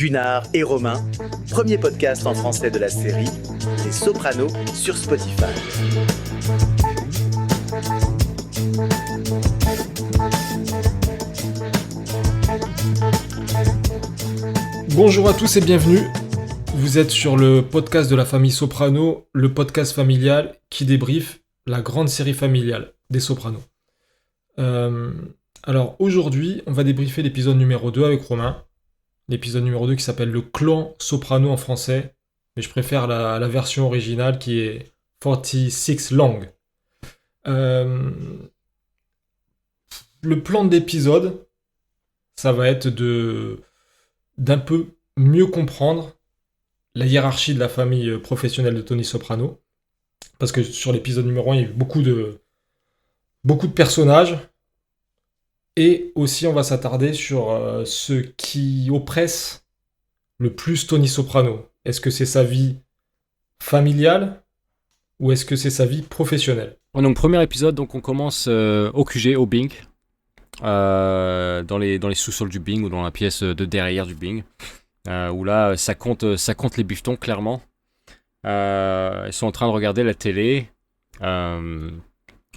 Gunnar et Romain, premier podcast en français de la série Les Sopranos sur Spotify. Bonjour à tous et bienvenue. Vous êtes sur le podcast de la famille Soprano, le podcast familial qui débriefe la grande série familiale des Sopranos. Alors aujourd'hui, on va débriefer l'épisode numéro 2 avec Romain. L'épisode numéro 2 qui s'appelle Le clan Soprano en français, mais je préfère la version originale qui est 46 Long. Le plan de l'épisode, ça va être d'un peu mieux comprendre la hiérarchie de la famille professionnelle de Tony Soprano. Parce que sur l'épisode numéro 1, il y a eu beaucoup de personnages. Et aussi, on va s'attarder sur ce qui oppresse le plus Tony Soprano. Est-ce que c'est sa vie familiale ou est-ce que c'est sa vie professionnelle ? Donc, premier épisode, donc on commence au QG, au Bing, dans les sous-sols du Bing ou dans la pièce de derrière du Bing, où là, ça compte les bifetons, clairement. Ils sont en train de regarder la télé,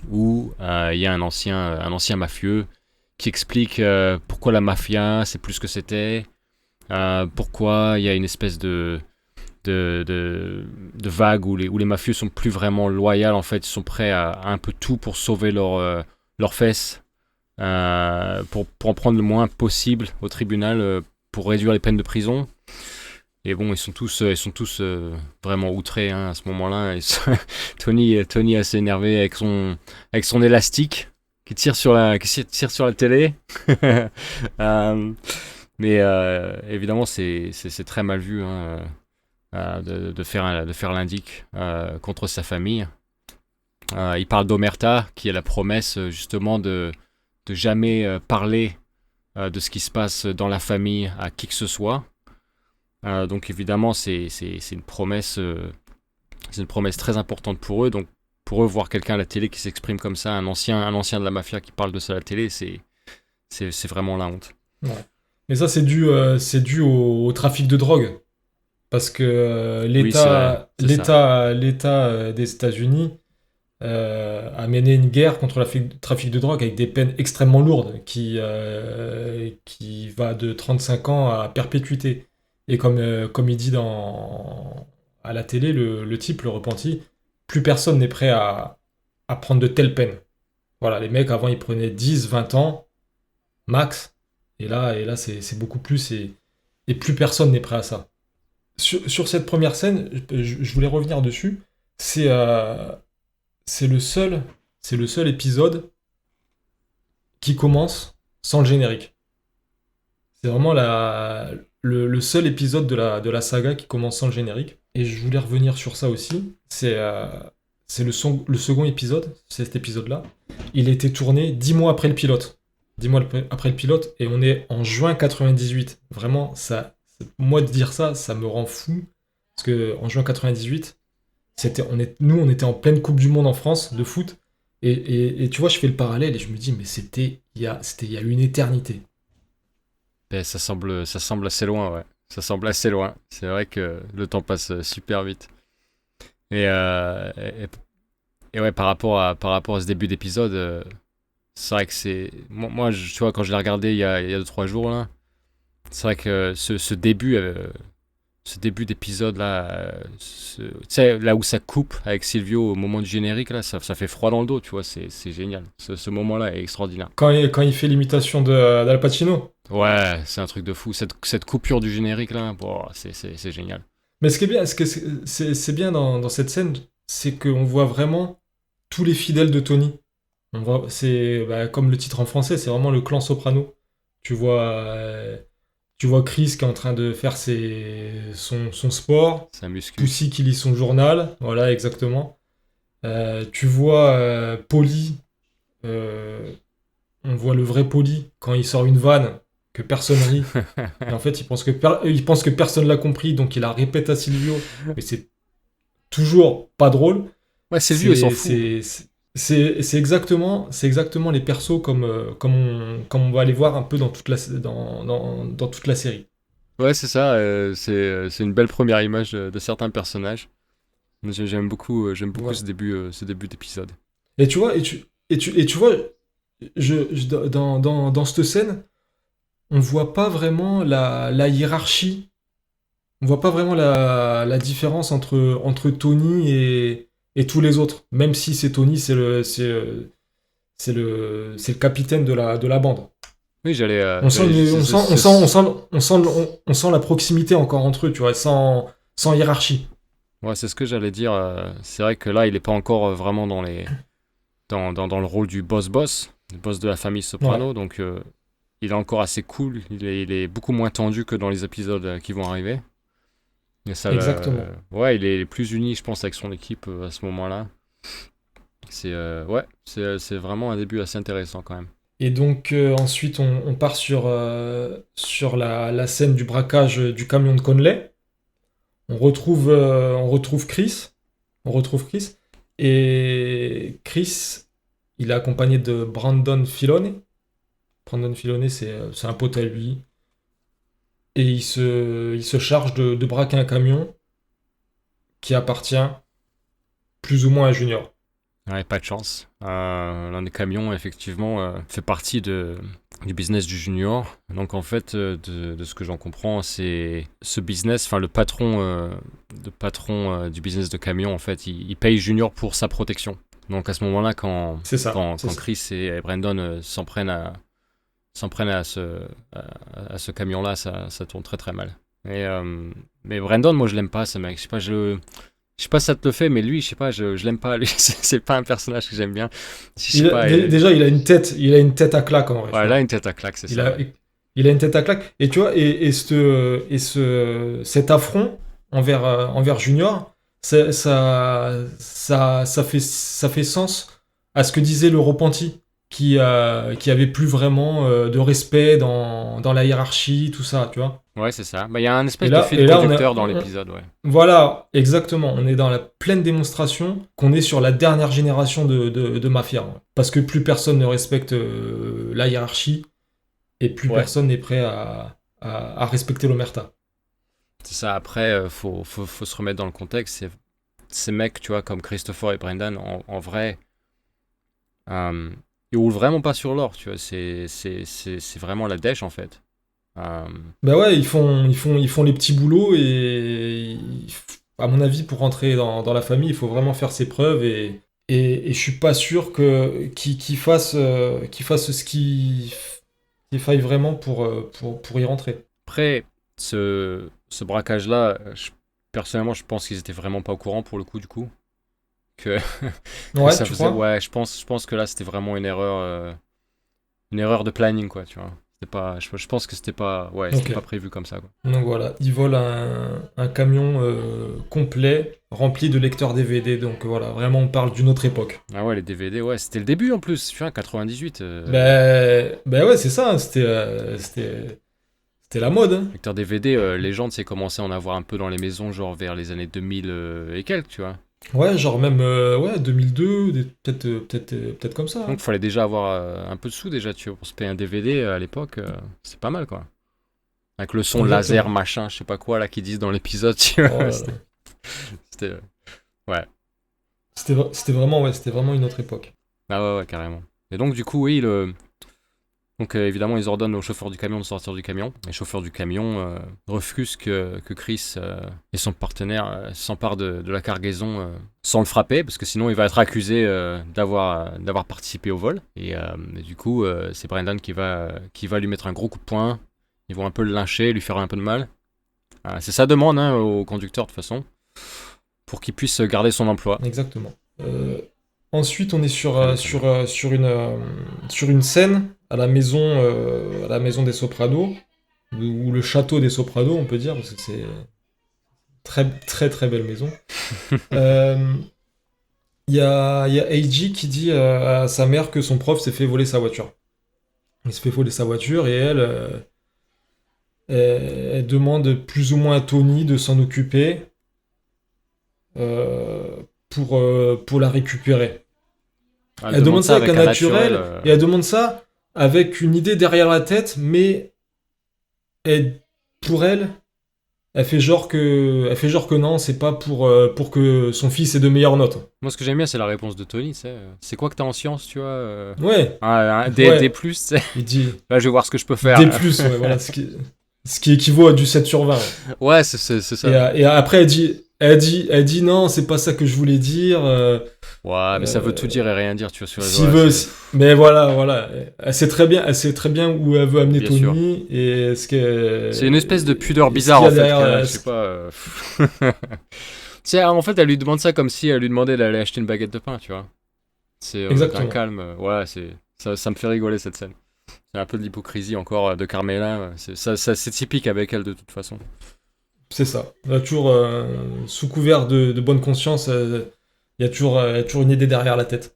où il y a un ancien mafieux qui explique pourquoi la mafia, c'est plus ce que c'était, pourquoi il y a une espèce de vague où les mafieux sont plus vraiment loyaux, en fait, ils sont prêts à un peu tout pour sauver leurs fesses, pour en prendre le moins possible au tribunal, pour réduire les peines de prison. Et bon, ils sont tous vraiment outrés, hein, à ce moment-là. Tony est assez énervé avec son élastique qui tire sur la télé. Mais évidemment, c'est très mal vu, hein, de faire l'indique contre sa famille. Il parle d'Omerta, qui a la promesse justement de jamais parler de ce qui se passe dans la famille à qui que ce soit. Donc évidemment, c'est une promesse très importante pour eux. Donc pour eux, voir quelqu'un à la télé qui s'exprime comme ça, un ancien de la mafia qui parle de ça à la télé, c'est vraiment la honte. Ouais. Mais ça, c'est dû au trafic de drogue. Parce que l'État des États-Unis a mené une guerre contre le trafic de drogue avec des peines extrêmement lourdes qui va de 35 ans à perpétuité. Et comme il dit à la télé, le type, le repenti, plus personne n'est prêt à prendre de telles peines. Voilà, les mecs, avant, ils prenaient 10, 20 ans, max. Et là c'est beaucoup plus. Et plus personne n'est prêt à ça. Sur cette première scène, je voulais revenir dessus. C'est le seul épisode qui commence sans le générique. C'est vraiment le seul épisode de la saga qui commence sans le générique. Et je voulais revenir sur ça aussi. C'est le second épisode, cet épisode-là. Il a été tourné 10 mois après le pilote. 10 mois après le pilote, et on est en juin 98. Vraiment, moi de dire ça, ça me rend fou. Parce qu'en juin 98, on était en pleine Coupe du Monde en France de foot. Et tu vois, je fais le parallèle et je me dis, mais c'était il y a une éternité. Et ça semble assez loin, ouais. Ça semble assez loin. C'est vrai que le temps passe super vite. Et ouais, par rapport à ce début d'épisode, c'est vrai que c'est... Moi, tu vois, quand je l'ai regardé il y a 2-3 jours, là, c'est vrai que ce début d'épisode, là, tu sais, là où ça coupe avec Silvio au moment du générique, là, ça fait froid dans le dos, tu vois, c'est génial. Ce moment-là est extraordinaire. Quand il fait l'imitation d'Al Pacino. Ouais, c'est un truc de fou. Cette coupure du générique, là, bon, c'est génial. Mais ce qui est bien, c'est bien dans cette scène, c'est qu'on voit vraiment tous les fidèles de Tony. On voit, comme le titre en français, c'est vraiment le clan Soprano. Tu vois Chris qui est en train de faire son sport. Sa muscu. Pussy qui lit son journal. Voilà, exactement. Tu vois Paulie. On voit le vrai Paulie quand il sort une vanne que personne rit. Et en fait, il pense que personne l'a compris, donc il la répète à Silvio. Mais c'est toujours pas drôle. Ouais, Silvio, il s'en fout. C'est exactement les persos comme on va les voir un peu dans toute la série. Ouais, c'est ça. C'est une belle première image de certains personnages. J'aime beaucoup, Voilà. ce début d'épisode. Et tu vois, et tu vois, dans cette scène, on voit pas vraiment la hiérarchie. On voit pas vraiment la différence entre Tony et tous les autres. Même si c'est Tony, c'est le capitaine de la bande. Oui, On sent, une- on sent, on sent, on sent, on sent, on sent la proximité encore entre eux, tu vois, sans hiérarchie. ouais, c'est ce que j'allais dire. C'est vrai que là, il est pas encore vraiment dans le rôle du le boss de la famille Ouais, Soprano. Donc, il est encore assez cool. Il est beaucoup moins tendu que dans les épisodes qui vont arriver. Et ça, exactement. ouais, il est plus uni, je pense, avec son équipe à ce moment-là. Ouais, c'est vraiment un début assez intéressant quand même. Et donc ensuite, on part sur la scène du braquage du camion de Conley. On retrouve Chris. On retrouve Chris. Et Chris, il est accompagné de Brandon Filone. Brandon Filone, c'est un pote à lui. Et il se charge de braquer un camion qui appartient plus ou moins à Junior. Ouais, pas de chance. L'un des camions, effectivement, fait partie du business du junior. Donc, en fait, de ce que j'en comprends, c'est ce business, enfin, le patron du business de camion, en fait, il paye Junior pour sa protection. Donc, à ce moment-là, quand, C'est ça, quand, c'est quand ça. Chris et Brandon s'en prennent à ce camion-là, ça tourne très très mal. Mais Brandon, moi, je l'aime pas, ce mec. Je sais pas si ça te le fait, mais lui, je sais pas, je l'aime pas. Lui, c'est pas un personnage que j'aime bien. Je sais pas. Déjà, il a une tête à claque en vrai, tu Ouais, là, vois. une tête à claque, c'est Il ça, a, ouais. il a une tête à claque. Et tu vois, cet affront envers Junior, ça fait sens à ce que disait le repenti, qui avait plus vraiment de respect dans la hiérarchie, tout ça, tu vois. Ouais, c'est ça. Bah, il y a un Et espèce de là, fil et là conducteur dans l'épisode, ouais. voilà, exactement. On est dans la pleine démonstration qu'on est sur la dernière génération de mafia, ouais. Parce que plus personne ne respecte la hiérarchie et plus Ouais. personne n'est prêt à respecter l'omerta. C'est ça. Après, faut se remettre dans le contexte. Ces mecs, tu vois, comme Christopher et Brendan, en vrai, euh, ils roulent vraiment pas sur l'or, tu vois. C'est vraiment la dèche, en fait. Euh, Bah ouais, ils font les petits boulots et à mon avis, pour rentrer dans la famille, il faut vraiment faire ses preuves et je suis pas sûr qu'ils fassent ce qu'il faille vraiment pour y rentrer. Après, ce braquage-là, personnellement, je pense qu'ils étaient vraiment pas au courant pour le coup, du coup. Que, que Ouais, ça tu faisait. crois? Ouais, je pense que là, c'était vraiment une erreur de planning, quoi, tu vois. C'était pas, je pense que c'était Ok. pas prévu comme ça, quoi. Donc voilà, ils volent un camion complet rempli de lecteurs DVD. Donc voilà, vraiment, on parle d'une autre époque. Ah ouais, les DVD, ouais, c'était le début en plus, tu vois, 98. Ben ouais, c'est ça, hein, c'était la mode, hein. Lecteur DVD, les gens, tu sais, commençaient à en avoir un peu dans les maisons, genre vers les années 2000 et quelques, tu vois. Ouais, genre même ouais, 2002, peut-être comme ça, Donc, hein. il fallait déjà avoir un peu de sous, déjà, tu vois, pour se payer un DVD à l'époque, c'est pas mal, quoi. Avec le son laser, Exactement. machin, je sais pas quoi, là, qu'ils disent dans l'épisode, tu Oh vois. là là. C'était, ouais. C'était vraiment une autre époque. Ah ouais, ouais, carrément. Et donc, du coup, oui, donc évidemment, ils ordonnent au chauffeur du camion de sortir du camion. Et le chauffeur du camion refuse que Chris et son partenaire s'emparent de la cargaison sans le frapper, parce que sinon il va être accusé d'avoir participé au vol. Et du coup, c'est Brendan qui va lui mettre un gros coup de poing. Ils vont un peu le lyncher, lui faire un peu de mal. C'est sa demande hein, au conducteur de toute façon, pour qu'il puisse garder son emploi. Exactement. Ensuite, on est sur, Après le euh, camion. sur, euh, sur une, euh, sur une scène à la maison des Sopranos, ou le château des Sopranos, on peut dire, parce que c'est très très très belle maison. Euh, Il y a Eiji qui dit à sa mère que son prof s'est fait voler sa voiture. Il se fait voler sa voiture et elle demande plus ou moins à Tony de s'en occuper pour la récupérer. Elle Elle demande demande ça ça avec un avec un naturel. naturel et elle demande ça avec une idée derrière la tête, mais elle, pour elle, elle fait genre que non, c'est pas pour que son fils ait de meilleures notes. Moi, ce que j'aime bien, c'est la réponse de Tony. C'est quoi que t'as en sciences, tu vois Ouais. D+, Ouais. tu sais. Il dit Là, je vais voir ce que je peux faire. D+, ouais, voilà, ce qui équivaut à du 7/20. Ouais, c'est ça. Et après, elle dit non, c'est pas ça que je voulais dire. Ouais, mais ça veut tout dire et rien dire, tu vois. S'il veut, mais voilà. Elle sait très bien où elle veut amener Bien Tony et ce que. C'est une espèce de pudeur bizarre en fait. Je sais pas. En fait, elle lui demande ça comme si elle lui demandait d'aller acheter une baguette de pain, tu vois. C'est un calme. Ouais, ça me fait rigoler cette scène. C'est un peu de l'hypocrisie encore de Carmela. C'est typique avec elle de toute façon. C'est ça. Elle a toujours, sous couvert de bonne conscience, il y a toujours une idée derrière la tête.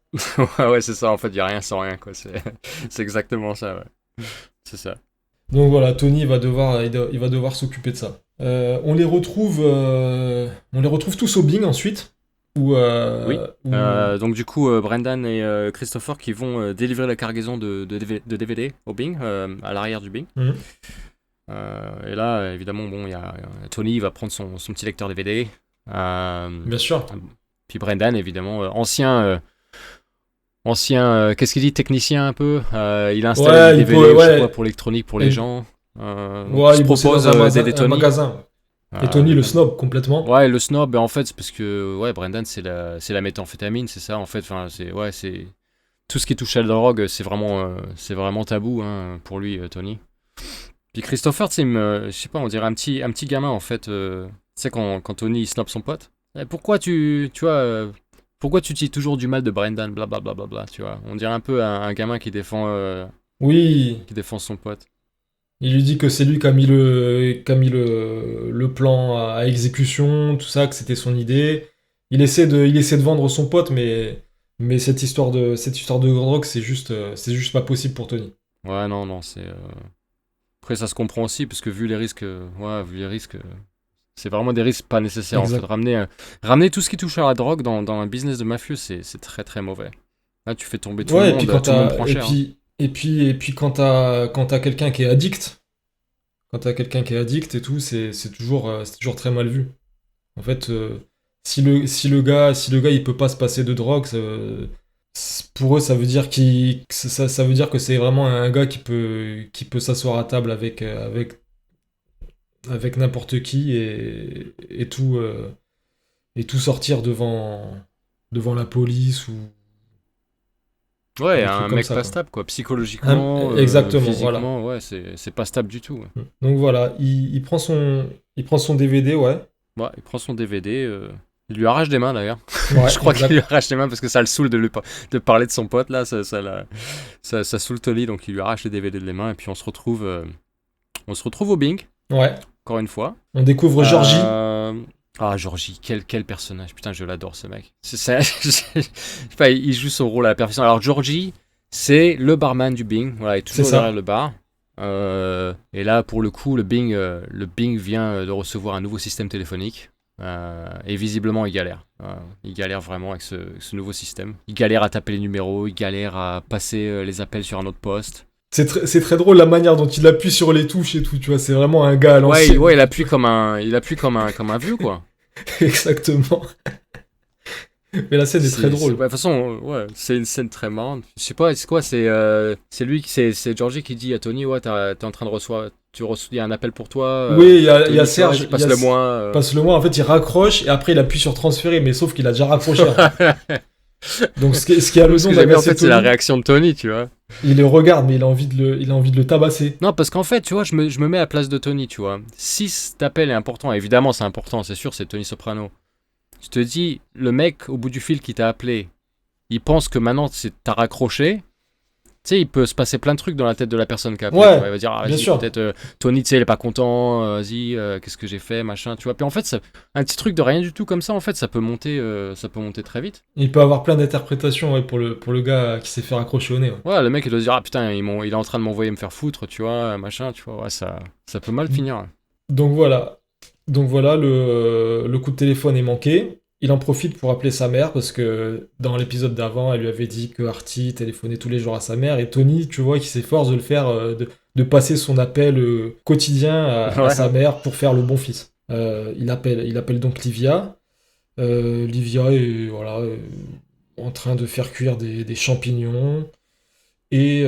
Ouais, c'est ça. En fait, il n'y a rien sans rien, quoi. C'est exactement ça, ouais. C'est ça. Donc voilà, Tony il va devoir s'occuper de ça. On les retrouve tous au Bing ensuite. Oui. Donc du coup, Brendan et Christopher qui vont délivrer la cargaison de DVD au Bing, à l'arrière du Bing. Mhm. Et là, évidemment, bon, Tony va prendre son petit lecteur DVD. Bien sûr. Puis Brendan, évidemment, ancien qu'est-ce qu'il dit, technicien un peu. Il a installé des DVD je sais pas, pour l'électronique pour les gens. Il propose un magasin. Et Tony le snob complètement. Ouais, le snob, en fait, c'est parce que Brendan, c'est la méthamphétamine, c'est ça, en fait. Enfin, c'est tout ce qui touche à la drogue, c'est vraiment tabou pour lui, Tony. Puis Christopher, je sais pas, on dirait un petit gamin, en fait. Tu sais, quand Tony il snob son pote. Pourquoi tu dis toujours du mal de Brendan, blablabla, tu vois. On dirait un peu un gamin qui défend son pote. Il lui dit que c'est lui qui a mis le plan à exécution, tout ça, que c'était son idée. Il essaie de vendre son pote, mais cette histoire de drogue, c'est juste pas possible pour Tony. Ouais, non, c'est. Après, ça se comprend aussi, parce que vu les risques, c'est vraiment des risques pas nécessaires. Exact. En fait, ramener tout ce qui touche à la drogue dans un business de mafieux, c'est très très mauvais. Là, tu fais tomber tout le monde, tout le monde prend cher. Et puis quand t'as quelqu'un qui est addict, et tout, c'est toujours très mal vu. En fait, si le gars il peut pas se passer de drogue, pour eux ça veut dire ça veut dire que c'est vraiment un gars qui peut s'asseoir à table avec n'importe qui et tout sortir devant la police ou. Ouais, un mec pas stable, quoi. Psychologiquement, exactement, physiquement, voilà. Ouais, c'est pas stable du tout. Ouais. Donc voilà, il prend son DVD, ouais. Ouais, il prend son DVD, il lui arrache des mains d'ailleurs. Ouais, je crois qu'il lui arrache des mains parce que ça le saoule de parler de son pote là, ça saoule Tony, donc il lui arrache les DVD de les mains et puis on se retrouve au Bing. Ouais. Encore une fois. On découvre Georgie. Georgie, quel personnage. Putain, je l'adore ce mec. Je sais pas, il joue son rôle à la perfection. Alors Georgie, c'est le barman du Bing. Voilà, il est toujours derrière le bar. Et là, pour le coup, le Bing vient de recevoir un nouveau système téléphonique. Et visiblement, il galère. Il galère vraiment avec ce nouveau système. Il galère à taper les numéros. Il galère à passer les appels sur un autre poste. C'est très drôle la manière dont il appuie sur les touches et tout, tu vois, c'est vraiment un gars à l'ancienne. Ouais, il appuie comme un vieux, quoi. Exactement. Mais la scène est très drôle. De toute façon, c'est une scène très marrante. Je sais pas, c'est quoi, c'est Georgie qui dit à Tony, t'es en train de recevoir, il y a un appel pour toi. Oui, il y a Serge. Passe-le-moi. Passe-le-moi, en fait, il raccroche et après il appuie sur transférer, mais sauf qu'il a déjà raccroché. Donc ce qui a le nom d'agacer en fait, c'est la réaction de Tony, tu vois. Il le regarde, mais il a envie de le tabasser. Non, parce qu'en fait, tu vois, je me mets à la place de Tony, tu vois. Si cet appel est important, évidemment c'est important, c'est sûr, c'est Tony Soprano. Je te dis, le mec au bout du fil qui t'a appelé, il pense que maintenant t'as raccroché. Tu sais, il peut se passer plein de trucs dans la tête de la personne qui a appelé. Ouais, il va dire, bien sûr. Peut-être Tony, tu sais, il est pas content, vas-y, qu'est-ce que j'ai fait, machin, tu vois. Puis en fait, un petit truc de rien du tout comme ça, en fait, ça peut monter très vite. Il peut avoir plein d'interprétations pour le gars qui s'est fait raccrocher au nez. Ouais, le mec, il doit se dire, putain, il est en train de m'envoyer me faire foutre, tu vois, machin, tu vois, ouais, ça peut mal finir. Donc voilà, le coup de téléphone est manqué. il en profite pour appeler sa mère parce que dans l'épisode d'avant, elle lui avait dit que Artie téléphonait tous les jours à sa mère et Tony, tu vois, qui s'efforce de le faire, de passer son appel quotidien à sa mère pour faire le bon fils. Il appelle donc Livia. Livia est voilà, en train de faire cuire des champignons et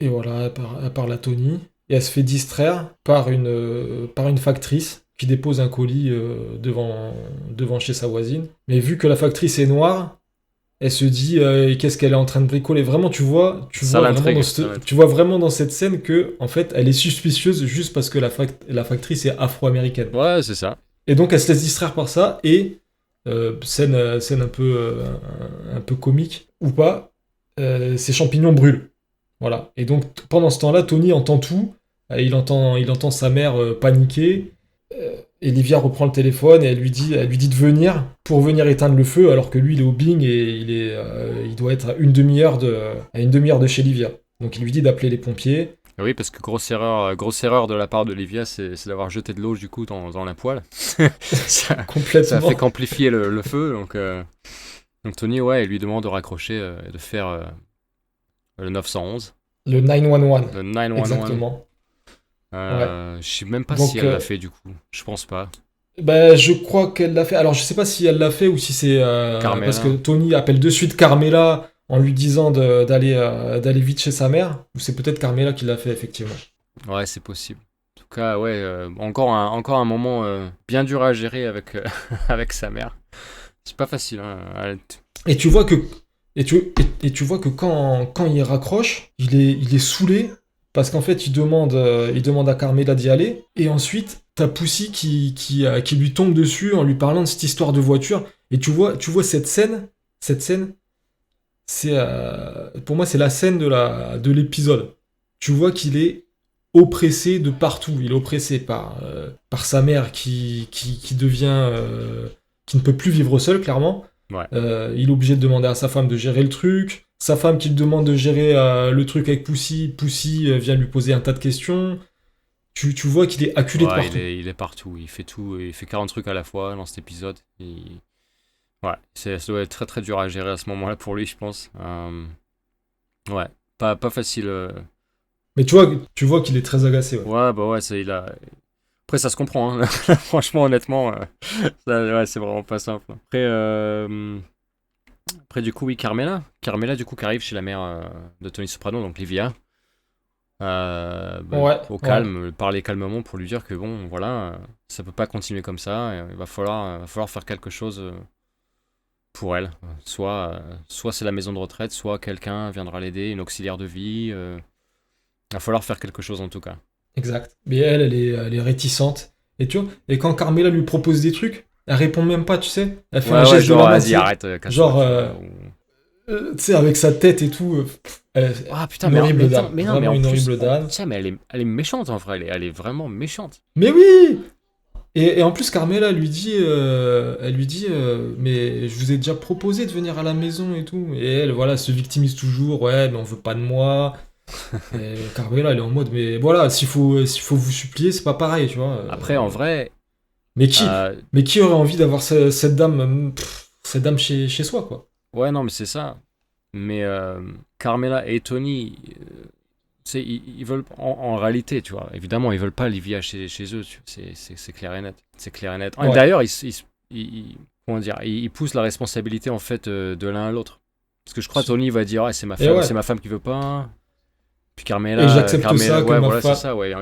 voilà, elle parle à Tony et elle se fait distraire par une factrice qui dépose un colis devant chez sa voisine. Mais vu que la factrice est noire, elle se dit qu'est-ce qu'elle est en train de bricoler. Vraiment, tu vois vraiment dans cette scène que en fait, elle est suspicieuse juste parce que la factrice est afro-américaine. Ouais, c'est ça. Et donc, elle se laisse distraire par ça et scène un peu comique ou pas, ses champignons brûlent. Voilà. Et donc, pendant ce temps-là, Tony entend tout. Il entend sa mère paniquer. Et Livia reprend le téléphone et elle lui dit de venir pour venir éteindre le feu alors que lui il est au Bing et il doit être à une demi-heure de chez Livia. Donc il lui dit d'appeler les pompiers. Oui, parce que grosse erreur de la part de Livia, c'est d'avoir jeté de l'eau du coup dans la poêle. Complètement. Ça a fait qu'amplifier le feu. Donc Tony, ouais, il lui demande de raccrocher et de faire le 911. Le 911. Le 911. Exactement. Je sais même pas Donc, si elle l'a fait du coup. Je pense pas. Bah, je crois qu'elle l'a fait. Alors, je sais pas si elle l'a fait ou si c'est parce que Tony appelle de suite Carmela en lui disant d'aller vite chez sa mère. Ou c'est peut-être Carmela qui l'a fait, effectivement. Ouais, c'est possible. En tout cas, ouais, encore un moment bien dur à gérer avec, avec sa mère. C'est pas facile. Hein. Et tu vois que quand il raccroche, il est saoulé. Parce qu'en fait, il demande à Carmela d'y aller. Et ensuite, t'as Pussy qui lui tombe dessus en lui parlant de cette histoire de voiture. Et tu vois cette scène, c'est pour moi, c'est la scène de l'épisode. Tu vois qu'il est oppressé de partout. Il est oppressé par sa mère qui devient... qui ne peut plus vivre seul, clairement. Ouais. Il est obligé de demander à sa femme de gérer le truc. Sa femme qui lui demande de gérer le truc avec Pussy. Pussy vient lui poser un tas de questions. Tu vois qu'il est acculé de partout. Il est partout. Il fait tout. Il fait 40 trucs à la fois dans cet épisode. Ouais, ça doit être très très dur à gérer à ce moment-là pour lui, je pense. Ouais, pas facile. Mais tu vois qu'il est très agacé. Ouais, bah ouais, il a... Après, ça se comprend. Hein. Franchement, honnêtement, ouais, c'est vraiment pas simple. Après, du coup, oui, Carmela, du coup, qui arrive chez la mère de Tony Soprano, donc Livia. Au calme, parler calmement pour lui dire que bon, voilà, ça peut pas continuer comme ça. Il va falloir faire quelque chose pour elle. Soit c'est la maison de retraite, soit quelqu'un viendra l'aider, une auxiliaire de vie. Il va falloir faire quelque chose en tout cas. Exact. Mais elle est réticente. Et tu vois, et quand Carmela lui propose des trucs, elle répond même pas, tu sais. Elle fait un geste de la main. Vas-y, arrête. Genre, tu sais, avec sa tête et tout. Putain, une horrible dame. Mais non, vraiment mais une horrible dame. Tiens, mais elle est méchante en vrai. Elle est vraiment méchante. Mais oui! Et en plus, Carmela lui dit, mais je vous ai déjà proposé de venir à la maison et tout. Et elle, voilà, se victimise toujours. Ouais, mais on veut pas de moi. Et Carmela, elle est en mode, mais voilà, s'il faut vous supplier, c'est pas pareil, tu vois. Après, en vrai. Mais qui aurait envie d'avoir cette dame chez soi, quoi. Ouais, non, mais c'est ça. Mais Carmela et Tony, ils veulent, en réalité, tu vois, évidemment, ils veulent pas Livia chez eux, c'est clair et net. C'est clair et net. Ouais. D'ailleurs, ils poussent la responsabilité, en fait, de l'un à l'autre. Parce que je crois que Tony va dire, c'est ma femme qui veut pas. Puis Carmela, et j'accepte ça ouais, voilà, c'est ça, ouais.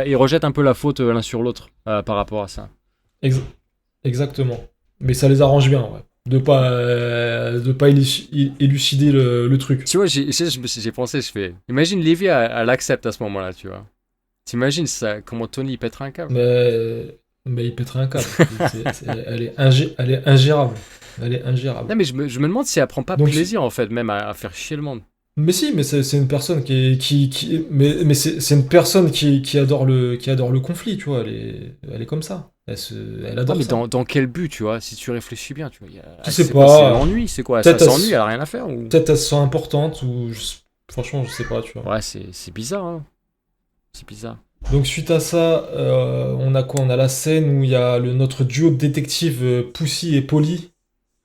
Ils rejettent un peu la faute l'un sur l'autre par rapport à ça. Exactement. Mais ça les arrange bien, ouais. De pas élucider le truc. Tu vois, j'ai pensé, imagine Livia, elle accepte à ce moment-là, tu vois. T'imagines ça, comment Tony il pèterait un câble. Mais il pèterait un câble. Elle est ingérable. Elle est ingérable. Non, mais je me demande si elle prend pas plaisir, en fait, même à faire chier le monde. Mais si, mais c'est une personne mais c'est une personne qui adore le conflit, tu vois. Elle est comme ça. Elle adore mais ça. dans quel but, tu vois, si tu réfléchis bien, tu vois. Je sais pas. C'est l'ennui, c'est quoi? Ça s'ennuie, elle a rien à faire ou... Peut-être elle se sent importante ou franchement, je sais pas, tu vois. Ouais, c'est bizarre, hein. C'est bizarre. Donc suite à ça, on a quoi? On a la scène où il y a notre duo de détectives Pussy et Polly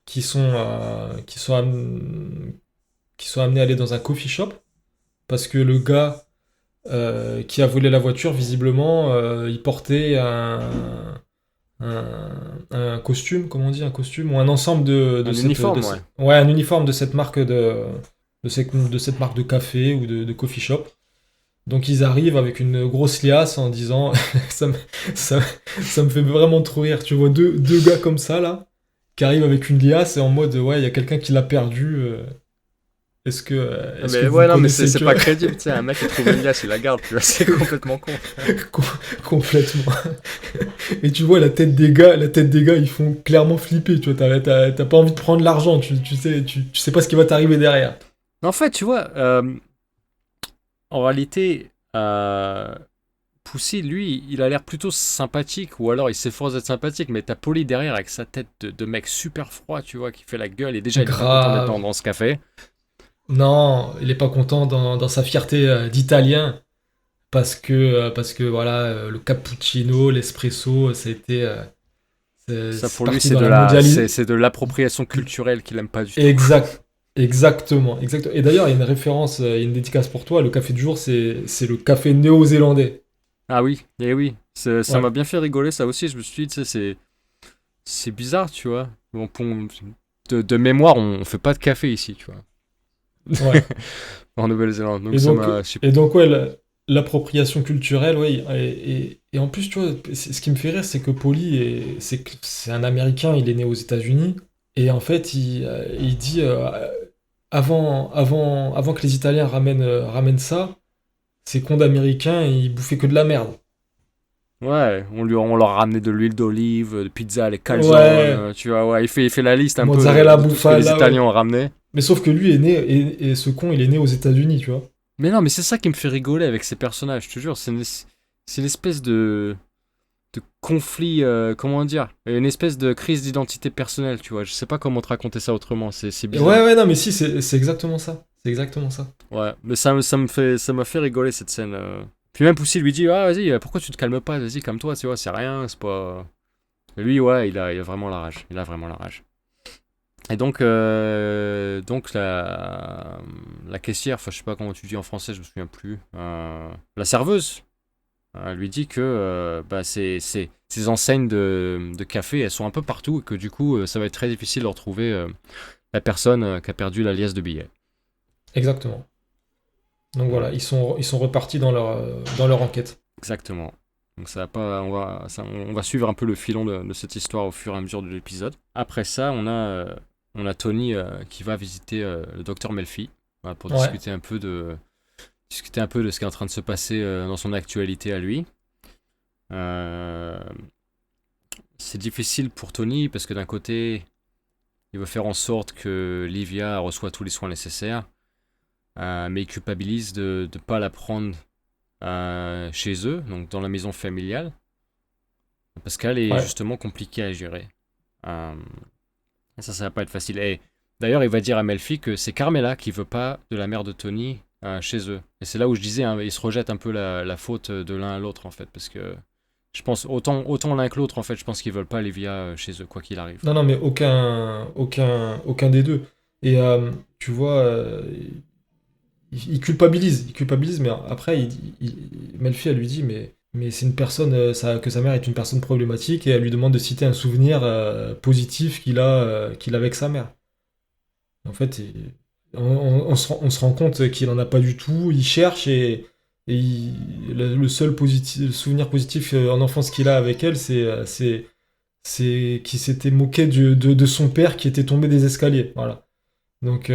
qui sont amenés à aller dans un coffee shop parce que le gars qui a volé la voiture, visiblement, il portait un costume, comment on dit, un costume ou un ensemble Un uniforme, ouais. ouais, un uniforme de cette marque de cette marque de café ou de coffee shop. Donc ils arrivent avec une grosse liasse en disant ça, me, ça, ça me fait vraiment trop rire. Tu vois deux gars comme ça là qui arrivent avec une liasse et en mode ouais, il y a quelqu'un qui l'a perdu. Est-ce que Mais vous ouais, non, mais connaissez c'est tu pas vois crédible, tu sais, un mec qui trouve une liasse, il la garde, tu vois, c'est complètement con. Complètement. Et tu vois la tête des gars, ils font clairement flipper. Tu vois, t'as pas envie de prendre l'argent. Tu sais pas ce qui va t'arriver derrière. En fait, tu vois, en réalité, Poussy, lui, il a l'air plutôt sympathique, ou alors il s'efforce d'être sympathique, mais t'as Polly derrière avec sa tête de mec super froid, tu vois, qui fait la gueule, et déjà il est pas content d'être Grave. dans ce café. Non, il est pas content dans sa fierté d'italien parce que voilà, le cappuccino, l'espresso, Ça c'est pour lui, parti dans la mondialisation. c'est de l'appropriation culturelle qu'il aime pas du tout. Exactement. Et d'ailleurs, il y a une référence, il y a une dédicace pour toi. Le café du jour, c'est le café néo-zélandais. Ah oui, et oui, ça Ouais. m'a bien fait rigoler, ça aussi, je me suis dit, tu sais, c'est bizarre, tu vois. Bon, de mémoire, on fait pas de café ici, tu vois, Ouais. en Nouvelle-Zélande, donc Et ça donc, m'a... ouais, l'appropriation culturelle, ouais. Et en plus, tu vois, ce qui me fait rire, c'est que Paulie, c'est un Américain, il est né aux États-Unis. Et en fait, il dit, avant que les Italiens ramènent ça, ces cons d'Américains, ils bouffaient que de la merde. Ouais, on leur a ramené de l'huile d'olive, de pizza, les calzones, Ouais, tu vois, ouais, il fait la liste un peu mozzarella de tout ce que les bufala, ouais. Italiens ont ramené. Mais sauf que lui est né, et ce con, il est né aux États-Unis, tu vois. Mais non, mais c'est ça qui me fait rigoler avec ces personnages, je te jure, c'est une espèce de conflit, comment dire, une espèce de crise d'identité personnelle, tu vois, je sais pas comment te raconter ça autrement, c'est bizarre. Ouais, non, mais si, c'est exactement ça. C'est exactement ça. Ouais, mais ça m'a fait rigoler cette scène. Puis même Poussy lui dit, ah vas-y, pourquoi tu te calmes pas, vas-y, calme-toi, tu vois, c'est rien, c'est pas... Et lui, ouais, il a vraiment la rage, il a vraiment la rage. Et donc la caissière, enfin je sais pas comment tu dis en français, je me souviens plus, la serveuse lui dit que bah, ces enseignes de café, elles sont un peu partout et que du coup ça va être très difficile de retrouver la personne qui a perdu la liasse de billets. Exactement. Donc Voilà, voilà, ils sont repartis dans leur enquête. exactement. Donc ça va pas, on va suivre un peu le filon de cette histoire au fur et à mesure de l'épisode. Après ça, on a Tony qui va visiter le docteur Melfi, voilà, pour Ouais, discuter un peu de ce qui est en train de se passer dans son actualité à lui. Euh, c'est difficile pour Tony parce que d'un côté, il veut faire en sorte que Livia reçoit tous les soins nécessaires, mais il culpabilise de ne pas la prendre chez eux, donc dans la maison familiale, parce qu'elle est ouais. justement compliquée à gérer. Euh, et ça va pas être facile. Et d'ailleurs, il va dire à Melfi que c'est Carmela qui veut pas de la mère de Tony chez eux. Et c'est là où je disais, hein, ils se rejettent un peu la faute de l'un à l'autre, en fait, parce que je pense, autant l'un que l'autre, en fait, je pense qu'ils veulent pas Livia chez eux, quoi qu'il arrive. Non, non, mais aucun des deux. Et tu vois, il culpabilise, mais après, Melfi, elle lui dit, mais c'est une personne, que sa mère est une personne problématique, et elle lui demande de citer un souvenir positif qu'il a avec sa mère. En fait, on se rend compte qu'il en a pas du tout, il cherche, le seul le souvenir positif en enfance qu'il a avec elle, c'est qu'il s'était moqué de son père qui était tombé des escaliers. Voilà. Donc,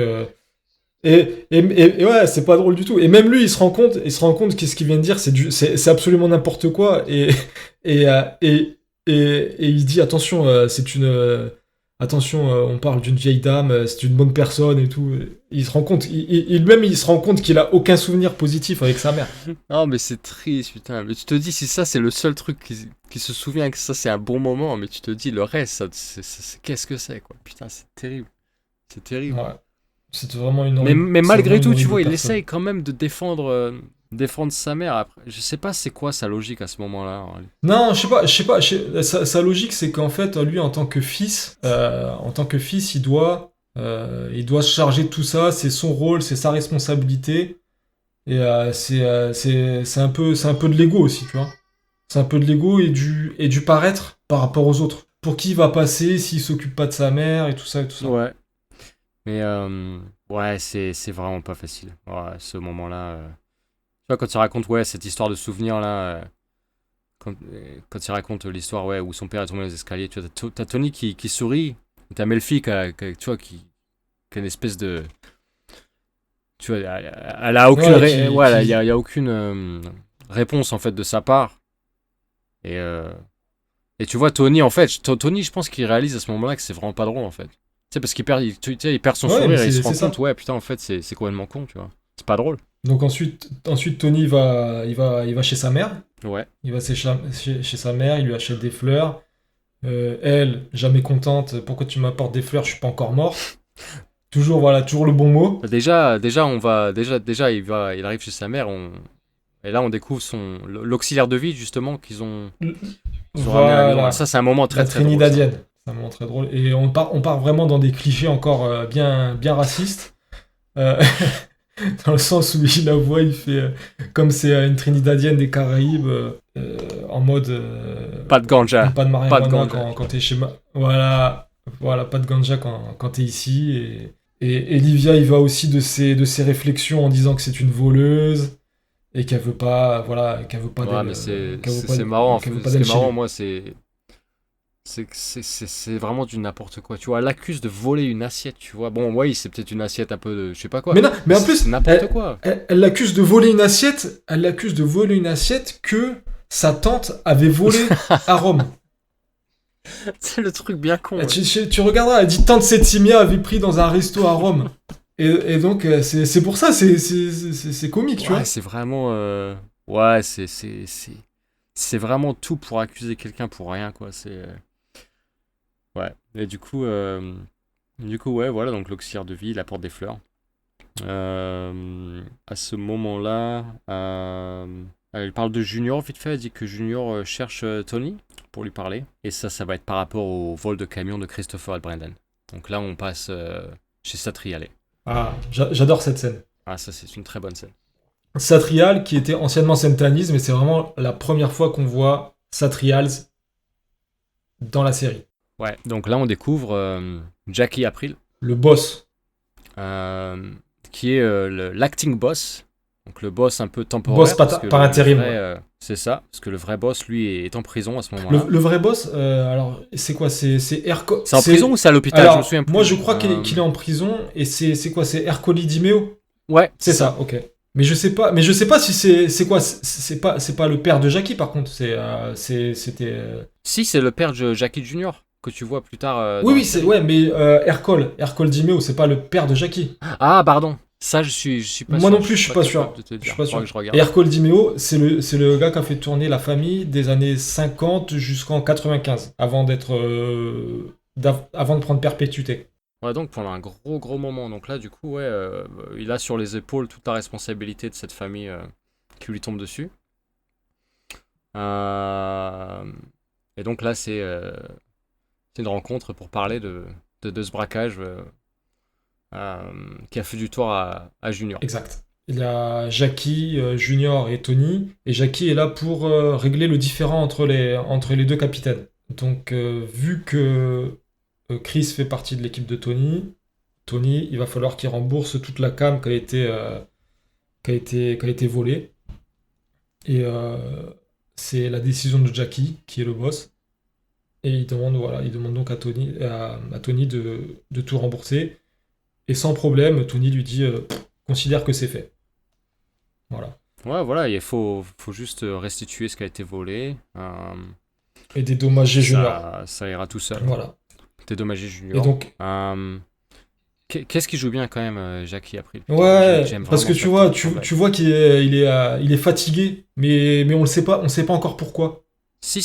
et ouais, c'est pas drôle du tout. Et même lui, il se rend compte que ce qu'il vient de dire, c'est absolument n'importe quoi. Et, euh, et, et il dit attention, attention, on parle d'une vieille dame, c'est une bonne personne et tout. Il se rend compte, même il se rend compte qu'il a aucun souvenir positif avec sa mère. Non, mais c'est triste, putain. Mais tu te dis, si ça, c'est le seul truc qui se souvient que ça, c'est un bon moment, mais tu te dis, le reste, qu'est-ce que c'est, quoi. Putain, c'est terrible. C'est terrible. Ouais. C'est vraiment Mais c'est vraiment malgré une tout, tu horrible vois, il personne. essaye quand même de défendre Défendre sa mère, après, je sais pas c'est quoi sa logique à ce moment-là. Non, sa logique, c'est qu'en fait, lui, en tant que fils, il doit se charger de tout ça, c'est son rôle, c'est sa responsabilité, et c'est un peu de l'ego aussi, tu vois. C'est un peu de l'ego et du paraître par rapport aux autres. Pour qui il va passer s'il s'occupe pas de sa mère et tout ça et tout ça. Ouais. Mais ouais, c'est vraiment pas facile. Ouais, ce moment-là. Tu vois, quand il raconte cette histoire de souvenir là, quand il raconte l'histoire où son père est tombé dans les escaliers, tu vois, t'as Tony qui sourit, t'as Melfi tu vois, qui a une espèce de. Tu vois, elle a aucune. Il y a aucune réponse en fait de sa part. Et tu vois, Tony, en fait, Tony, je pense qu'il réalise à ce moment-là que c'est vraiment pas drôle en fait. Tu sais, parce qu'il perd, il perd son sourire et il se rend compte, putain, en fait, c'est complètement con, tu vois. C'est pas drôle. Donc ensuite Tony il va chez sa mère. Ouais. Il va chez sa mère, il lui achète des fleurs. Elle, jamais contente, pourquoi tu m'apportes des fleurs, je suis pas encore mort. Toujours le bon mot. Déjà, il arrive chez sa mère, et là on découvre l'auxiliaire de vie justement qu'ils ont ramené à la maison. Ça c'est un moment très très drôle. C'est un moment très drôle. Et on part vraiment dans des clichés encore bien racistes. Dans le sens où il la voit, il fait comme c'est une Trinidadienne des Caraïbes, en mode pas de ganja, pas de marijuana quand t'es chez voilà, pas de ganja quand t'es ici. Et Livia, il va aussi de ses réflexions en disant que c'est une voleuse et qu'elle veut pas ouais, mais c'est marrant. Ce qui est marrant, moi, c'est vraiment du n'importe quoi. Tu vois, elle l'accuse de voler une assiette, tu vois. Bon, oui, c'est peut-être une assiette un peu de je sais pas quoi. Mais non, mais en plus, c'est n'importe quoi. Elle l'accuse de voler une assiette. Elle l'accuse de voler une assiette que sa tante avait volée à Rome. C'est le truc bien con. Tu regarderas, elle dit tante Septimia avait pris dans un resto à Rome. Et donc, c'est pour ça, c'est comique, tu vois. C'est vraiment. Ouais, c'est vraiment tout pour accuser quelqu'un pour rien, quoi. Ouais. Et du coup, ouais, voilà, donc l'auxiliaire de vie, il apporte des fleurs. À ce moment-là, elle parle de Junior, vite fait. Elle dit que Junior cherche Tony pour lui parler. Et ça va être par rapport au vol de camion de Christopher et Brendan. Donc là, on passe chez Satriale. Ah, j'adore cette scène. Ah, ça, c'est une très bonne scène. Satrial, qui était anciennement Saint-Anis, mais c'est vraiment la première fois qu'on voit Satrials dans la série. Ouais, donc là, on découvre Jackie April. Le boss. Qui est l'acting boss. Donc le boss un peu temporaire. Boss par intérim. C'est ça, parce que le vrai boss, lui, est en prison à ce moment-là. Le vrai boss, alors, c'est quoi? C'est Ercole. C'est en prison ou c'est à l'hôpital? Alors, je me souviens plus. Moi, je crois qu'il est en prison, et c'est quoi? C'est Ercole Di Meo? Ouais, c'est ça, ok. Mais je sais pas si c'est quoi? C'est pas le père de Jackie, par contre. C'était. Si, c'est le père de Jackie Junior que tu vois plus tard. Ouais, mais Ercole Di Meo, c'est pas le père de Jackie. Ah, pardon. Ça, je suis pas sûr. Moi non plus, je suis pas sûr. Je suis pas sûr. Et Ercole Di Meo, c'est le gars qui a fait tourner La Famille des années 50 jusqu'en 95, avant de prendre perpétuité. Ouais, donc pendant un gros moment. Donc là, du coup, il a sur les épaules toute la responsabilité de cette famille qui lui tombe dessus. Et donc là, c'est une rencontre pour parler de ce braquage qui a fait du tort à Junior. Exact. Il y a Jackie, Junior et Tony. Et Jackie est là pour régler le différend entre les deux capitaines. Donc, vu que Chris fait partie de l'équipe de Tony, il va falloir qu'il rembourse toute la cam qui a été volée. Et c'est la décision de Jackie, qui est le boss. Et il demande donc à Tony de tout rembourser. Et sans problème, Tony lui dit considère que c'est fait. Voilà. Ouais, voilà, il faut juste restituer ce qui a été volé. Et dédommager Junior. Ça ira tout seul. Voilà. Dédommager Junior. Et donc. Qu'est-ce qui joue bien quand même, Jackie April? Ouais, parce que tu vois qu'il est fatigué, mais on sait pas encore pourquoi. Si,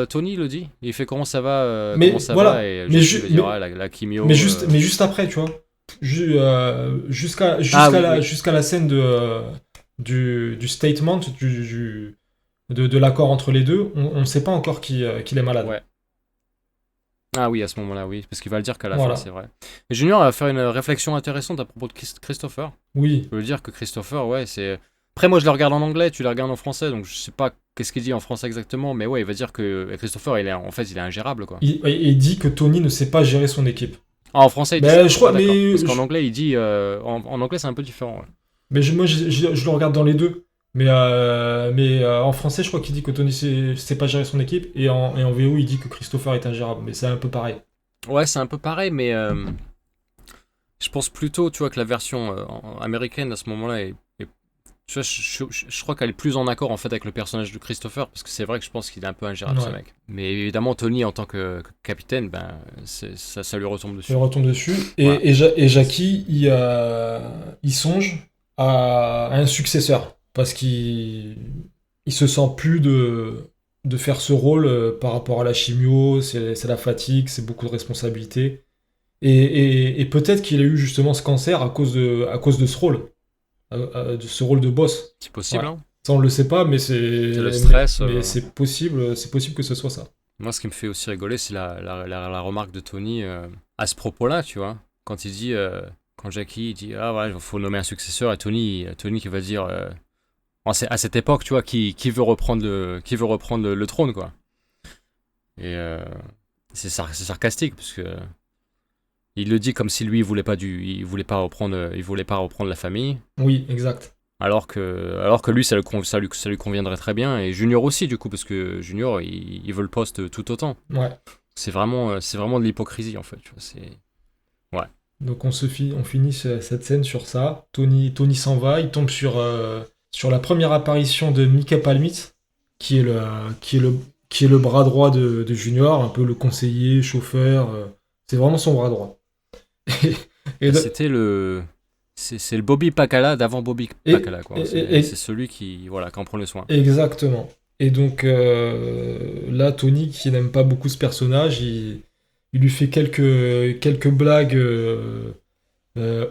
Tony le dit. Il fait comment ça va, et Jackie dira la chimio. Mais juste après, tu vois. Jusqu'à la scène du statement, de l'accord entre les deux, on ne sait pas encore qu'il est malade. Ouais. Ah oui, à ce moment-là, oui, parce qu'il va le dire qu'à la Voilà. fin, c'est vrai. Et Junior va faire une réflexion intéressante à propos de Christopher. Oui, Je veux dire que Christopher, ouais, c'est... Après, moi, je le regarde en anglais, tu le regardes en français, donc je sais pas qu'est-ce qu'il dit en français exactement, mais ouais, il va dire que Christopher, en fait, il est ingérable, quoi. il dit que Tony ne sait pas gérer son équipe. Ah, en français, il dit Ben, ça. je crois, Ah, d'accord. mais Parce qu'en anglais, il dit... en anglais, c'est un peu différent, ouais. Mais moi, je le regarde dans les deux. Mais en français, je crois qu'il dit que Tony sait pas gérer son équipe. Et en VO, il dit que Christopher est ingérable. Mais c'est un peu pareil. Ouais, c'est un peu pareil, mais je pense plutôt, tu vois, que la version américaine, à ce moment-là, tu vois, je crois qu'elle est plus en accord, en fait, avec le personnage de Christopher, parce que c'est vrai que je pense qu'il est un peu ingérable, ce Ouais. mec. Mais évidemment, Tony, en tant que capitaine, ben, ça lui retombe dessus. Il retombe dessus. Voilà. Et Jackie, il songe à un successeur. Parce il se sent plus de faire ce rôle par rapport à la chimio. C'est la fatigue, c'est beaucoup de responsabilités. Et peut-être qu'il a eu justement ce cancer à cause de ce rôle. De ce rôle de boss. C'est possible, Ouais. hein. Ça, on le sait pas, mais c'est le stress, mais c'est possible que ce soit ça. Moi, ce qui me fait aussi rigoler, c'est la remarque de Tony à ce propos-là, tu vois. Quand il dit, quand Jackie dit, ah ouais, il faut nommer un successeur, et Tony qui va dire, à cette époque, tu vois, qui veut reprendre le trône, quoi. Et c'est sarcastique, parce que il le dit comme si lui, il voulait pas reprendre la famille. Oui, exact. Alors que lui, ça lui conviendrait très bien, et Junior aussi, du coup, parce que Junior, il veut le poste tout autant. Ouais. C'est vraiment de l'hypocrisie, en fait. Tu vois, ouais. Donc on finit cette scène sur ça. Tony s'en va, il tombe sur la première apparition de Mickey Palmit, qui est le bras droit de Junior, un peu le conseiller, chauffeur. C'est vraiment son bras droit. C'était c'est le Bobby Pacala d'avant Bobby Pacala, quoi. C'est celui qui en prend le soin. Exactement. Et donc là, Tony, qui n'aime pas beaucoup ce personnage, il lui fait quelques blagues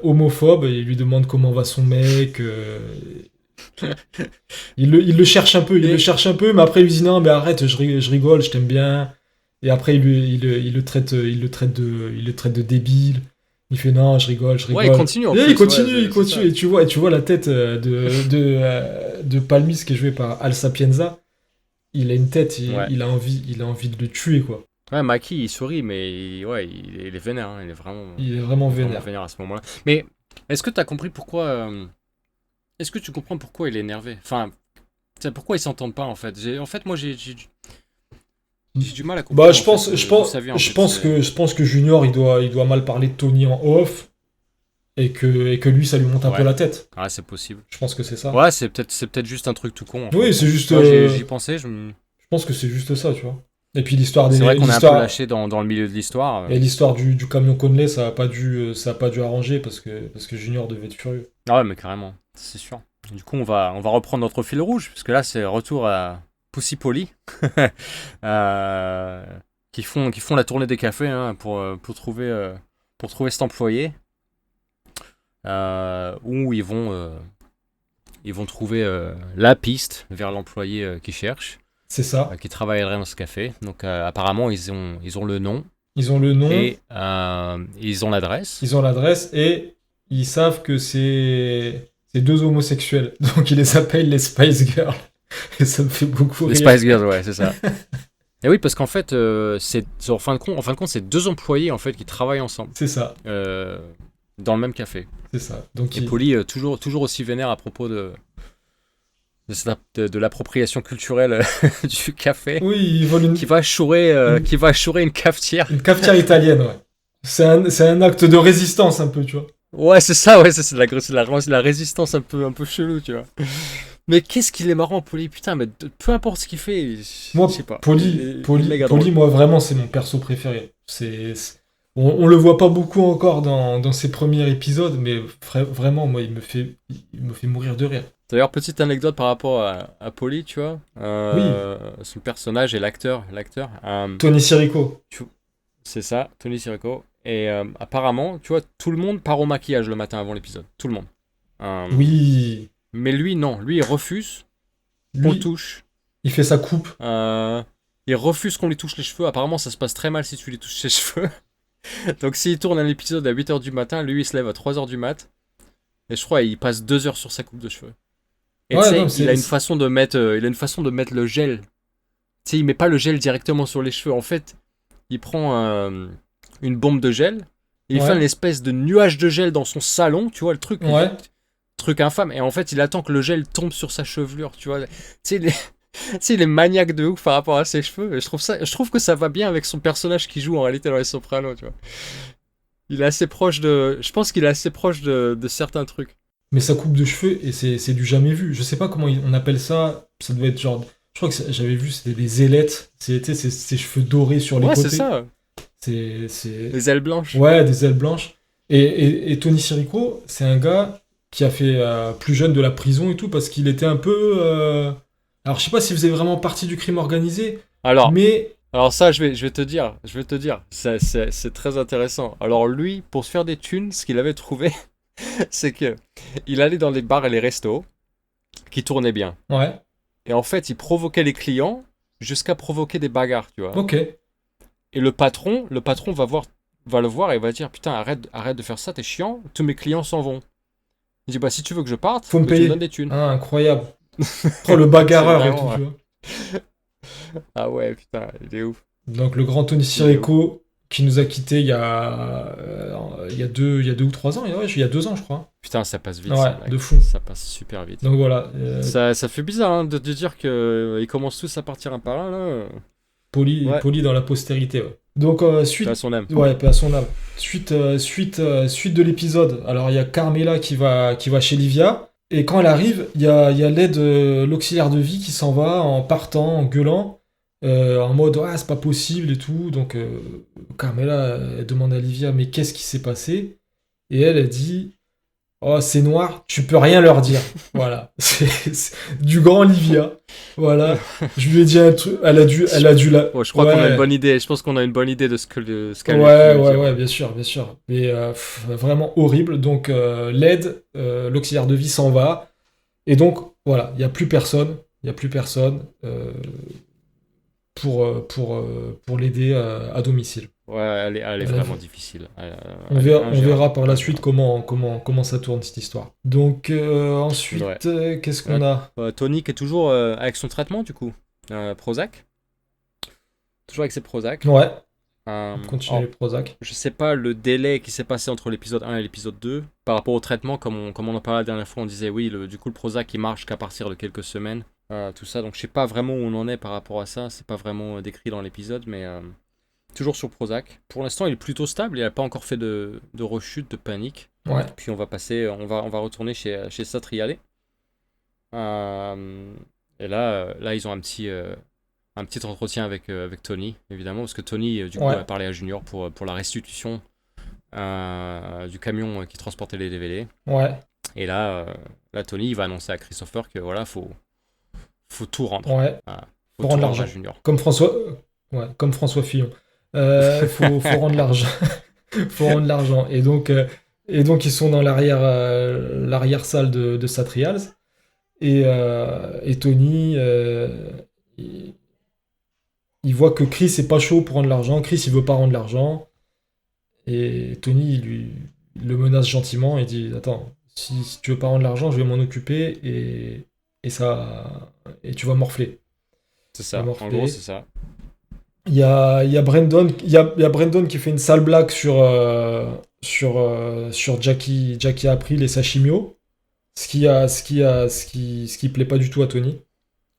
homophobes. Il lui demande comment va son mec. Il le cherche un peu, mais après il lui dit non, mais arrête, je rigole, je t'aime bien. Et après il le traite de débile. Il fait non, je rigole. Ouais, il continue. Il continue. Et tu vois la tête de Palmis, qui est joué par Al Sapienza. Il a une tête, il a envie de le tuer, quoi. Ouais, Maki, il sourit, mais il est vénère. Hein, il est vraiment vénère. Vénère à ce moment-là. Mais est-ce que tu as compris pourquoi est-ce que tu comprends pourquoi il est énervé? Enfin, pourquoi ils s'entendent pas, en fait? En fait, moi, j'ai du mal à comprendre. Bah, je pense que Junior, il doit mal parler de Tony en off. Et que lui, ça lui monte un peu la tête. Ah, c'est possible. Je pense que c'est ça. Ouais, c'est peut-être juste un truc tout con. Oui, c'est juste. Moi, j'y pensais. Je pense que c'est juste ça, tu vois. Et puis l'histoire des. C'est vrai qu'on est un peu lâché dans le milieu de l'histoire. Et l'histoire du camion Conley, ça a pas dû arranger parce que Junior devait être furieux. Ah ouais, mais carrément, c'est sûr. Du coup, on va reprendre notre fil rouge, puisque là, c'est retour à Pussy Polly, qui font la tournée des cafés, hein, pour trouver cet employé. Où ils vont trouver la piste vers l'employé qu'ils cherchent. C'est ça. Qui travaillerait dans ce café. Donc apparemment ils ont le nom. Ils ont le nom. Et ils ont l'adresse. Ils ont l'adresse et ils savent que c'est deux homosexuels. Donc ils les appellent les Spice Girls. Et ça me fait beaucoup rire. Les Spice Girls, ouais, c'est ça. Et oui, parce qu'en fait, en fin de compte, c'est deux employés en fait qui travaillent ensemble. C'est ça. Dans le même café. C'est ça. Donc et Polly, toujours aussi vénère à propos de l'appropriation culturelle du café. Oui, ils veulent qui va chourer une cafetière. Une cafetière italienne, ouais. C'est un acte de résistance un peu, tu vois. Ouais, c'est ça, ouais, c'est la résistance un peu chelou, tu vois. Mais qu'est-ce qu'il est marrant, Polly, putain, mais peu importe ce qu'il fait, moi, je sais pas. Polly, moi, vraiment, c'est mon perso préféré. On le voit pas beaucoup encore dans ses premiers épisodes, mais vraiment, moi, il me fait mourir de rire. D'ailleurs, petite anecdote par rapport à Polly, tu vois. Oui. Son personnage et l'acteur. Tony Sirico. C'est ça, Tony Sirico. Et apparemment, tu vois, tout le monde part au maquillage le matin avant l'épisode. Tout le monde. Oui. Mais lui, non. Lui, il refuse qu'on le Lui, touche. il fait sa coupe. Il refuse qu'on lui touche les cheveux. Apparemment, ça se passe très mal si tu lui touches ses cheveux. Donc, s'il tourne un épisode à 8h du matin, lui, il se lève à 3h du mat. Et je crois qu'il passe 2 heures sur sa coupe de cheveux. Et Ouais, tu non, sais, il a une façon de mettre le gel. Tu sais, il met pas le gel directement sur les cheveux. En fait, il prend une bombe de gel. Et il fait une espèce de nuage de gel dans son salon. Tu vois, le truc. Ouais. Truc infâme. Et en fait, il attend que le gel tombe sur sa chevelure. Tu vois. Tu sais, il est maniaque de ouf par rapport à ses cheveux. Et je trouve que ça va bien avec son personnage qui joue en réalité dans Les Sopranos. Tu vois. Il est assez proche de. Je pense qu'il est assez proche de certains trucs. Mais sa coupe de cheveux, et c'est du jamais vu. Je sais pas comment on appelle ça. Ça doit être genre. Je crois que j'avais vu, c'était des ailettes. C'était ses cheveux dorés sur les côtés. Ouais, c'est ça. C'est... Des ailes blanches. Ouais, des ailes blanches. Et Tony Sirico, c'est un gars qui a fait plus jeune de la prison et tout, parce qu'il était un peu... Alors, je sais pas s'il faisait vraiment partie du crime organisé, mais... Alors ça, je vais te dire, c'est très intéressant. Alors lui, pour se faire des thunes, ce qu'il avait trouvé, c'est que il allait dans les bars et les restos qui tournaient bien. Ouais. Et en fait, il provoquait les clients jusqu'à provoquer des bagarres, tu vois. Ok. Et le patron va le voir et va dire putain, arrête de faire ça, t'es chiant, tous mes clients s'en vont. Il dit bah si tu veux que je parte, faut me payer. Tu me donnes des thunes. Ah, incroyable. Oh, le bagarreur et tout, tu vois. Ah ouais, putain, il est ouf. Donc le grand Tony Sirico qui nous a quittés il y a 2 ou 3 ans, il y a 2 ans je crois. Putain, ça passe vite. Ouais, ça, de fou. Ça passe super vite. Donc voilà. Ça fait bizarre hein, de dire qu'ils commencent tous à partir un par un là. Poli dans la postérité. Ouais. Donc suite. Paix à son âme. Ouais, paix à son âme. Suite de l'épisode. Alors il y a Carmela qui va chez Livia. Et quand elle arrive, il y a l'aide, l'auxiliaire de vie qui s'en va en partant, en gueulant, en mode ah c'est pas possible et tout. Donc Carmela elle demande à Livia mais qu'est-ce qui s'est passé? Et elle dit oh c'est noir, tu peux rien leur dire. Voilà, c'est du grand Livia. Voilà, je lui ai dit un truc, elle a dû la. Je crois qu'on a une bonne idée. Je pense qu'on a une bonne idée de ce qu'elle ouais, bien sûr. Mais vraiment horrible. Donc l'aide, l'auxiliaire de vie s'en va. Et donc voilà, il y a plus personne. Pour l'aider à domicile. Ouais, elle est vraiment difficile. On verra par la suite comment ça tourne cette histoire. Donc ensuite, qu'est-ce qu'on a Tony qui est toujours avec son traitement du coup. Prozac. Toujours avec ses Prozac. Ouais. Continue les Prozac. Je sais pas le délai qui s'est passé entre l'épisode 1 et l'épisode 2 par rapport au traitement, comme on en parlait la dernière fois, on disait oui, du coup le Prozac il marche qu'à partir de quelques semaines. Tout ça, donc je sais pas vraiment où on en est par rapport à ça, c'est pas vraiment décrit dans l'épisode, mais toujours sur Prozac. Pour l'instant, il est plutôt stable, il n'a pas encore fait de rechute, de panique. Ouais. Puis on va retourner chez Satriale. Et là, ils ont un petit entretien avec Tony, évidemment, parce que Tony, du coup, a parlé à Junior pour la restitution du camion qui transportait les DVD. Ouais. Et là, Tony, il va annoncer à Christopher que voilà, faut tout rendre. Ouais. Faut rendre l'argent à Junior. Comme François Fillon. Faut rendre l'argent. Faut rendre l'argent. Et donc ils sont dans l'arrière salle de Satrials. Et Tony, il voit que Chris est pas chaud pour rendre l'argent. Chris, il veut pas rendre l'argent. Et Tony, il le menace gentiment et dit attends, si tu veux pas rendre l'argent, je vais m'en occuper et tu vas morfler. C'est ça, en gros, c'est ça. Il y a Brandon qui fait une sale blague sur Jackie April et Sashimio, ce qui plaît pas du tout à Tony.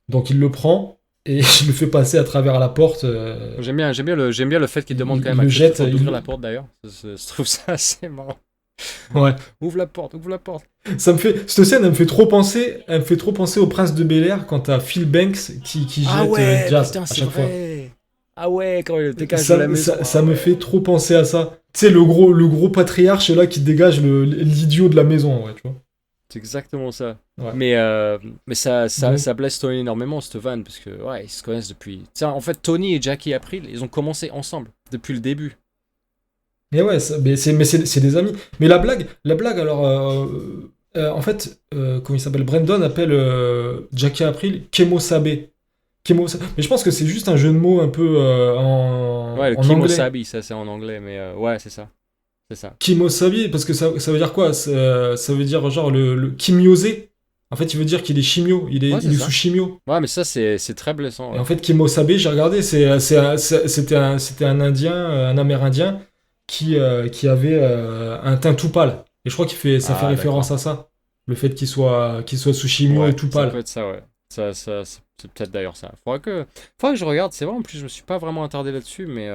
Donc il le prend et il le fait passer à travers la porte. J'aime bien le fait qu'il demande quand même à Christopher d'ouvrir la porte d'ailleurs. Je trouve ça assez marrant. Ouais. Ouvre la porte. Cette scène, elle me fait trop penser au Prince de Bel-Air quand t'as Phil Banks qui jette Jazz putain, à chaque fois. Ah ouais, quand il dégage de la maison. Ça me fait trop penser à ça. Tu sais, le gros patriarche là qui dégage l'idiot de la maison, ouais, tu vois. C'est exactement ça. Ouais. Mais ça blesse Tony énormément, cette vanne, parce que ouais, ils se connaissent depuis. Tiens, en fait, Tony et Jackie April, ils ont commencé ensemble depuis le début. Et ouais, mais c'est des amis. Mais la blague, alors, en fait, comment il s'appelle, Brandon appelle Jackie April Kemosabe. Mais je pense que c'est juste un jeu de mots un peu Ouais, le en anglais. Kimosabi, ça c'est en anglais, mais ouais, c'est ça. C'est ça. Kemosabe, parce que ça veut dire quoi? Ça veut dire genre le Kimyose. En fait, il veut dire qu'il est chimio, il est sous chimio. Ouais, mais ça, c'est très blessant. Ouais. Et en fait, Kemosabe, j'ai regardé, c'était un Indien, un Amérindien qui avait un teint tout pâle. Et je crois ça fait référence à ça. Le fait qu'il soit sous chimio et tout pâle. Ça peut être ça, ouais. Ça, c'est peut-être d'ailleurs ça. Faudra que je regarde, c'est vrai, en plus, je me suis pas vraiment attardé là-dessus, mais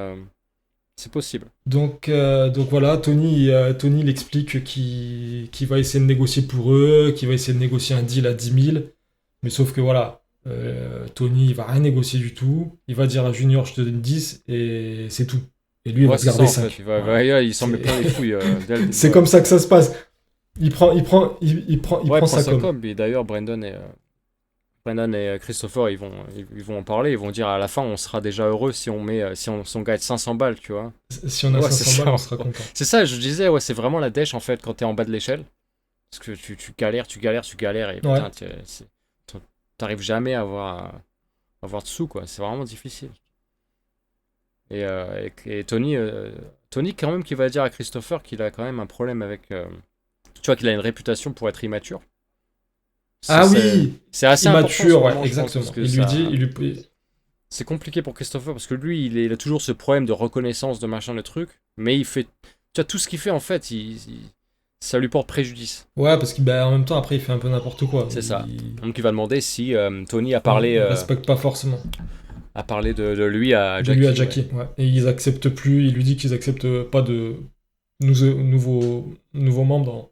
c'est possible. Donc voilà, Tony il explique qu'il va essayer de négocier pour eux, qu'il va essayer de négocier un deal à 10 000. Mais sauf que voilà, Tony il va rien négocier du tout. Il va dire à Junior, je te donne 10 et c'est tout. Et lui, il va se garder 5. En fait. Il semble plein les fouilles. C'est comme ça que ça se passe. Il prend ça comme. Et d'ailleurs, Brandon et Christopher, ils vont en parler. Ils vont dire à la fin, on sera déjà heureux si on gagne 500 balles, tu vois. Si on a 500 balles, on sera content. C'est ça, je disais, ouais, c'est vraiment la dèche en fait quand t'es en bas de l'échelle. Parce que tu galères et putain, t'arrives jamais à avoir de sous, quoi. C'est vraiment difficile. Et Tony, quand même, qui va dire à Christopher qu'il a quand même un problème avec. Tu vois qu'il a une réputation pour être immature. Oui, c'est assez immature, important. Ouais, exactement. C'est compliqué pour Christopher parce que lui, il a toujours ce problème de reconnaissance de machin, de truc. Mais il fait. Tu vois, tout ce qu'il fait, en fait, ça lui porte préjudice. Ouais, parce qu'en même temps, après, il fait un peu n'importe quoi. C'est ça. Donc, il va demander si Tony a parlé. Il respecte pas forcément. A parlé de lui à Jackie. De lui à Jackie, ouais. Et ils acceptent plus. Il lui dit qu'ils acceptent pas de nouveaux membres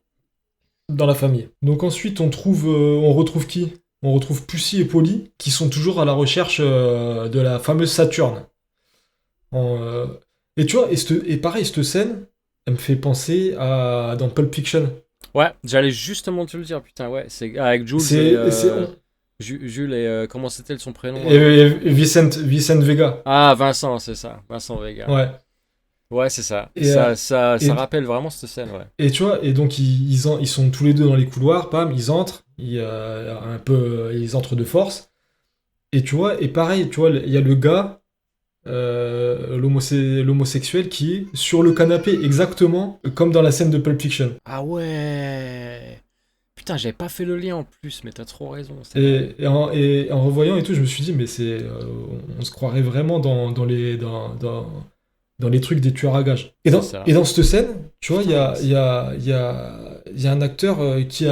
dans la famille. Donc ensuite, on retrouve qui? On retrouve Pussy et Polly, qui sont toujours à la recherche de la fameuse Saturne. Et tu vois, et pareil, cette scène, elle me fait penser à dans Pulp Fiction. Ouais, j'allais justement te le dire, putain, ouais, c'est avec Jules Jules et comment c'était son prénom? Et Vicent Vega. Ah, Vincent, c'est ça, Vincent Vega. Ouais. Ouais, c'est ça. Et ça rappelle vraiment cette scène, ouais. Et tu vois, et donc ils sont tous les deux dans les couloirs, pam, ils entrent, ils entrent de force. Et tu vois, et pareil, tu vois, il y a le gars, l'homosexuel qui est sur le canapé exactement comme dans la scène de Pulp Fiction. Ah ouais. Putain, j'avais pas fait le lien en plus, mais t'as trop raison. Et en revoyant et tout, je me suis dit, mais on se croirait vraiment dans les trucs des tueurs à gages. Et dans cette scène, tu vois, il y a un acteur qui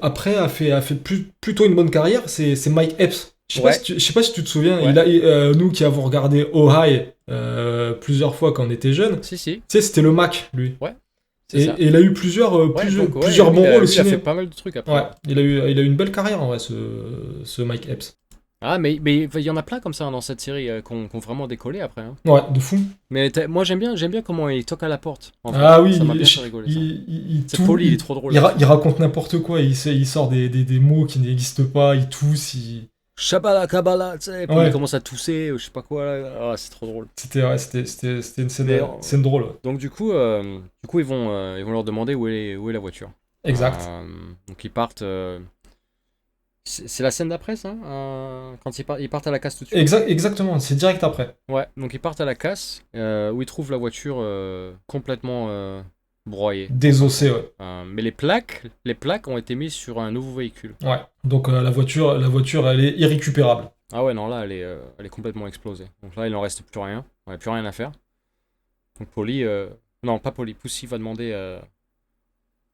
après a fait plutôt une bonne carrière, c'est Mike Epps. Je sais pas si tu te souviens, ouais. Nous qui avons regardé Oh Hi plusieurs fois quand on était jeunes, si. Tu sais, c'était le Mac, lui. Ouais. Et il a eu plusieurs bons rôles aussi. Il a fait pas mal de trucs après. Ouais, il a eu une belle carrière en vrai, ce Mike Epps. Ah, mais il y en a plein comme ça dans cette série qui ont vraiment décollé après. Hein. Ouais, de fou. Mais moi j'aime bien comment il toque à la porte. En fait. Oui, ça m'a bien fait rigoler. C'est Polly, il est trop drôle. Il raconte n'importe quoi, il sort des mots qui n'existent pas, il tousse, Shabala Kabbalah, tu sais, il commence à tousser, je sais pas quoi. Ah, c'est trop drôle. C'était une scène drôle. Donc du coup ils vont leur demander où est la voiture. Exact. Donc ils partent. C'est la scène d'après, ça quand ils partent à la casse tout de suite. Exactement, c'est direct après. Ouais, donc ils partent à la casse où ils trouvent la voiture complètement broyée. Désossée, ouais. Mais les plaques ont été mises sur un nouveau véhicule. Ouais, donc la voiture, elle est irrécupérable. Ah ouais, non, là, elle est complètement explosée. Donc là, il n'en reste plus rien. On n'a plus rien à faire. Donc Polly... Non, pas Polly. Pussy va demander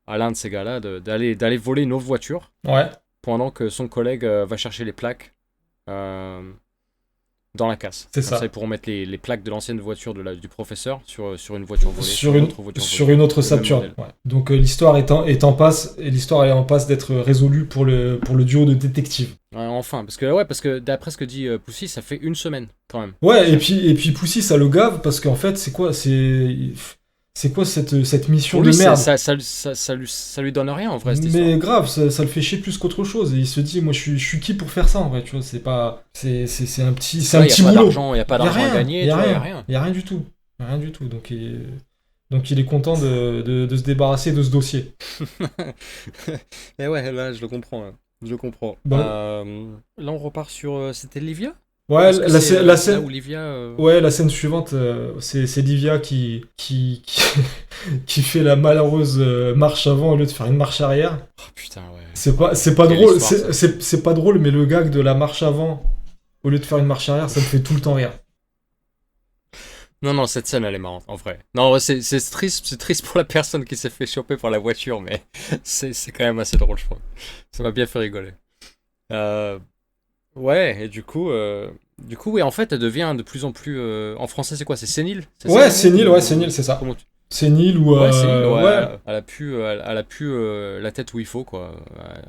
à l'un de ces gars-là d'aller voler une autre voiture. Ouais. Pendant que son collègue va chercher les plaques dans la casse. C'est ça. Ils pourront mettre les plaques de l'ancienne voiture du professeur sur une voiture volée. Sur une autre Saturn. Ouais. Donc l'histoire est en passe d'être résolue pour le duo de détectives. Enfin, parce que d'après ce que dit Pussy, ça fait une semaine quand même. Ouais, et puis Pussy, ça le gave parce qu'en fait, c'est quoi cette mission de merde? Ça lui donne rien en vrai. Mais grave, ça le fait chier plus qu'autre chose. Et il se dit, moi je suis qui pour faire ça en vrai, tu vois, c'est un petit boulot. Il n'y a pas d'argent à gagner, il y a rien du tout. Donc Donc il est content de se débarrasser de ce dossier. Et ouais, là, je le comprends. Hein. Je le comprends. Bon. Là, on repart sur... C'était Livia? Ouais, la scène... Là où Livia... Ouais, la scène suivante, c'est Livia qui fait la malheureuse marche avant au lieu de faire une marche arrière. Oh putain, ouais. C'est pas drôle, c'est pas drôle, mais le gag de la marche avant au lieu de faire une marche arrière, ça me fait tout le temps rire. Non, cette scène, elle est marrante, en vrai. Non, c'est triste pour la personne qui s'est fait choper par la voiture, mais c'est quand même assez drôle, je crois. Ça m'a bien fait rigoler. Ouais, et du coup, oui, en fait, elle devient de plus en plus... En français, c'est quoi? C'est sénile? Ouais, sénile, c'est ça. Sénile ou... Ouais, sénile, ouais. Elle a plus la tête où il faut, quoi.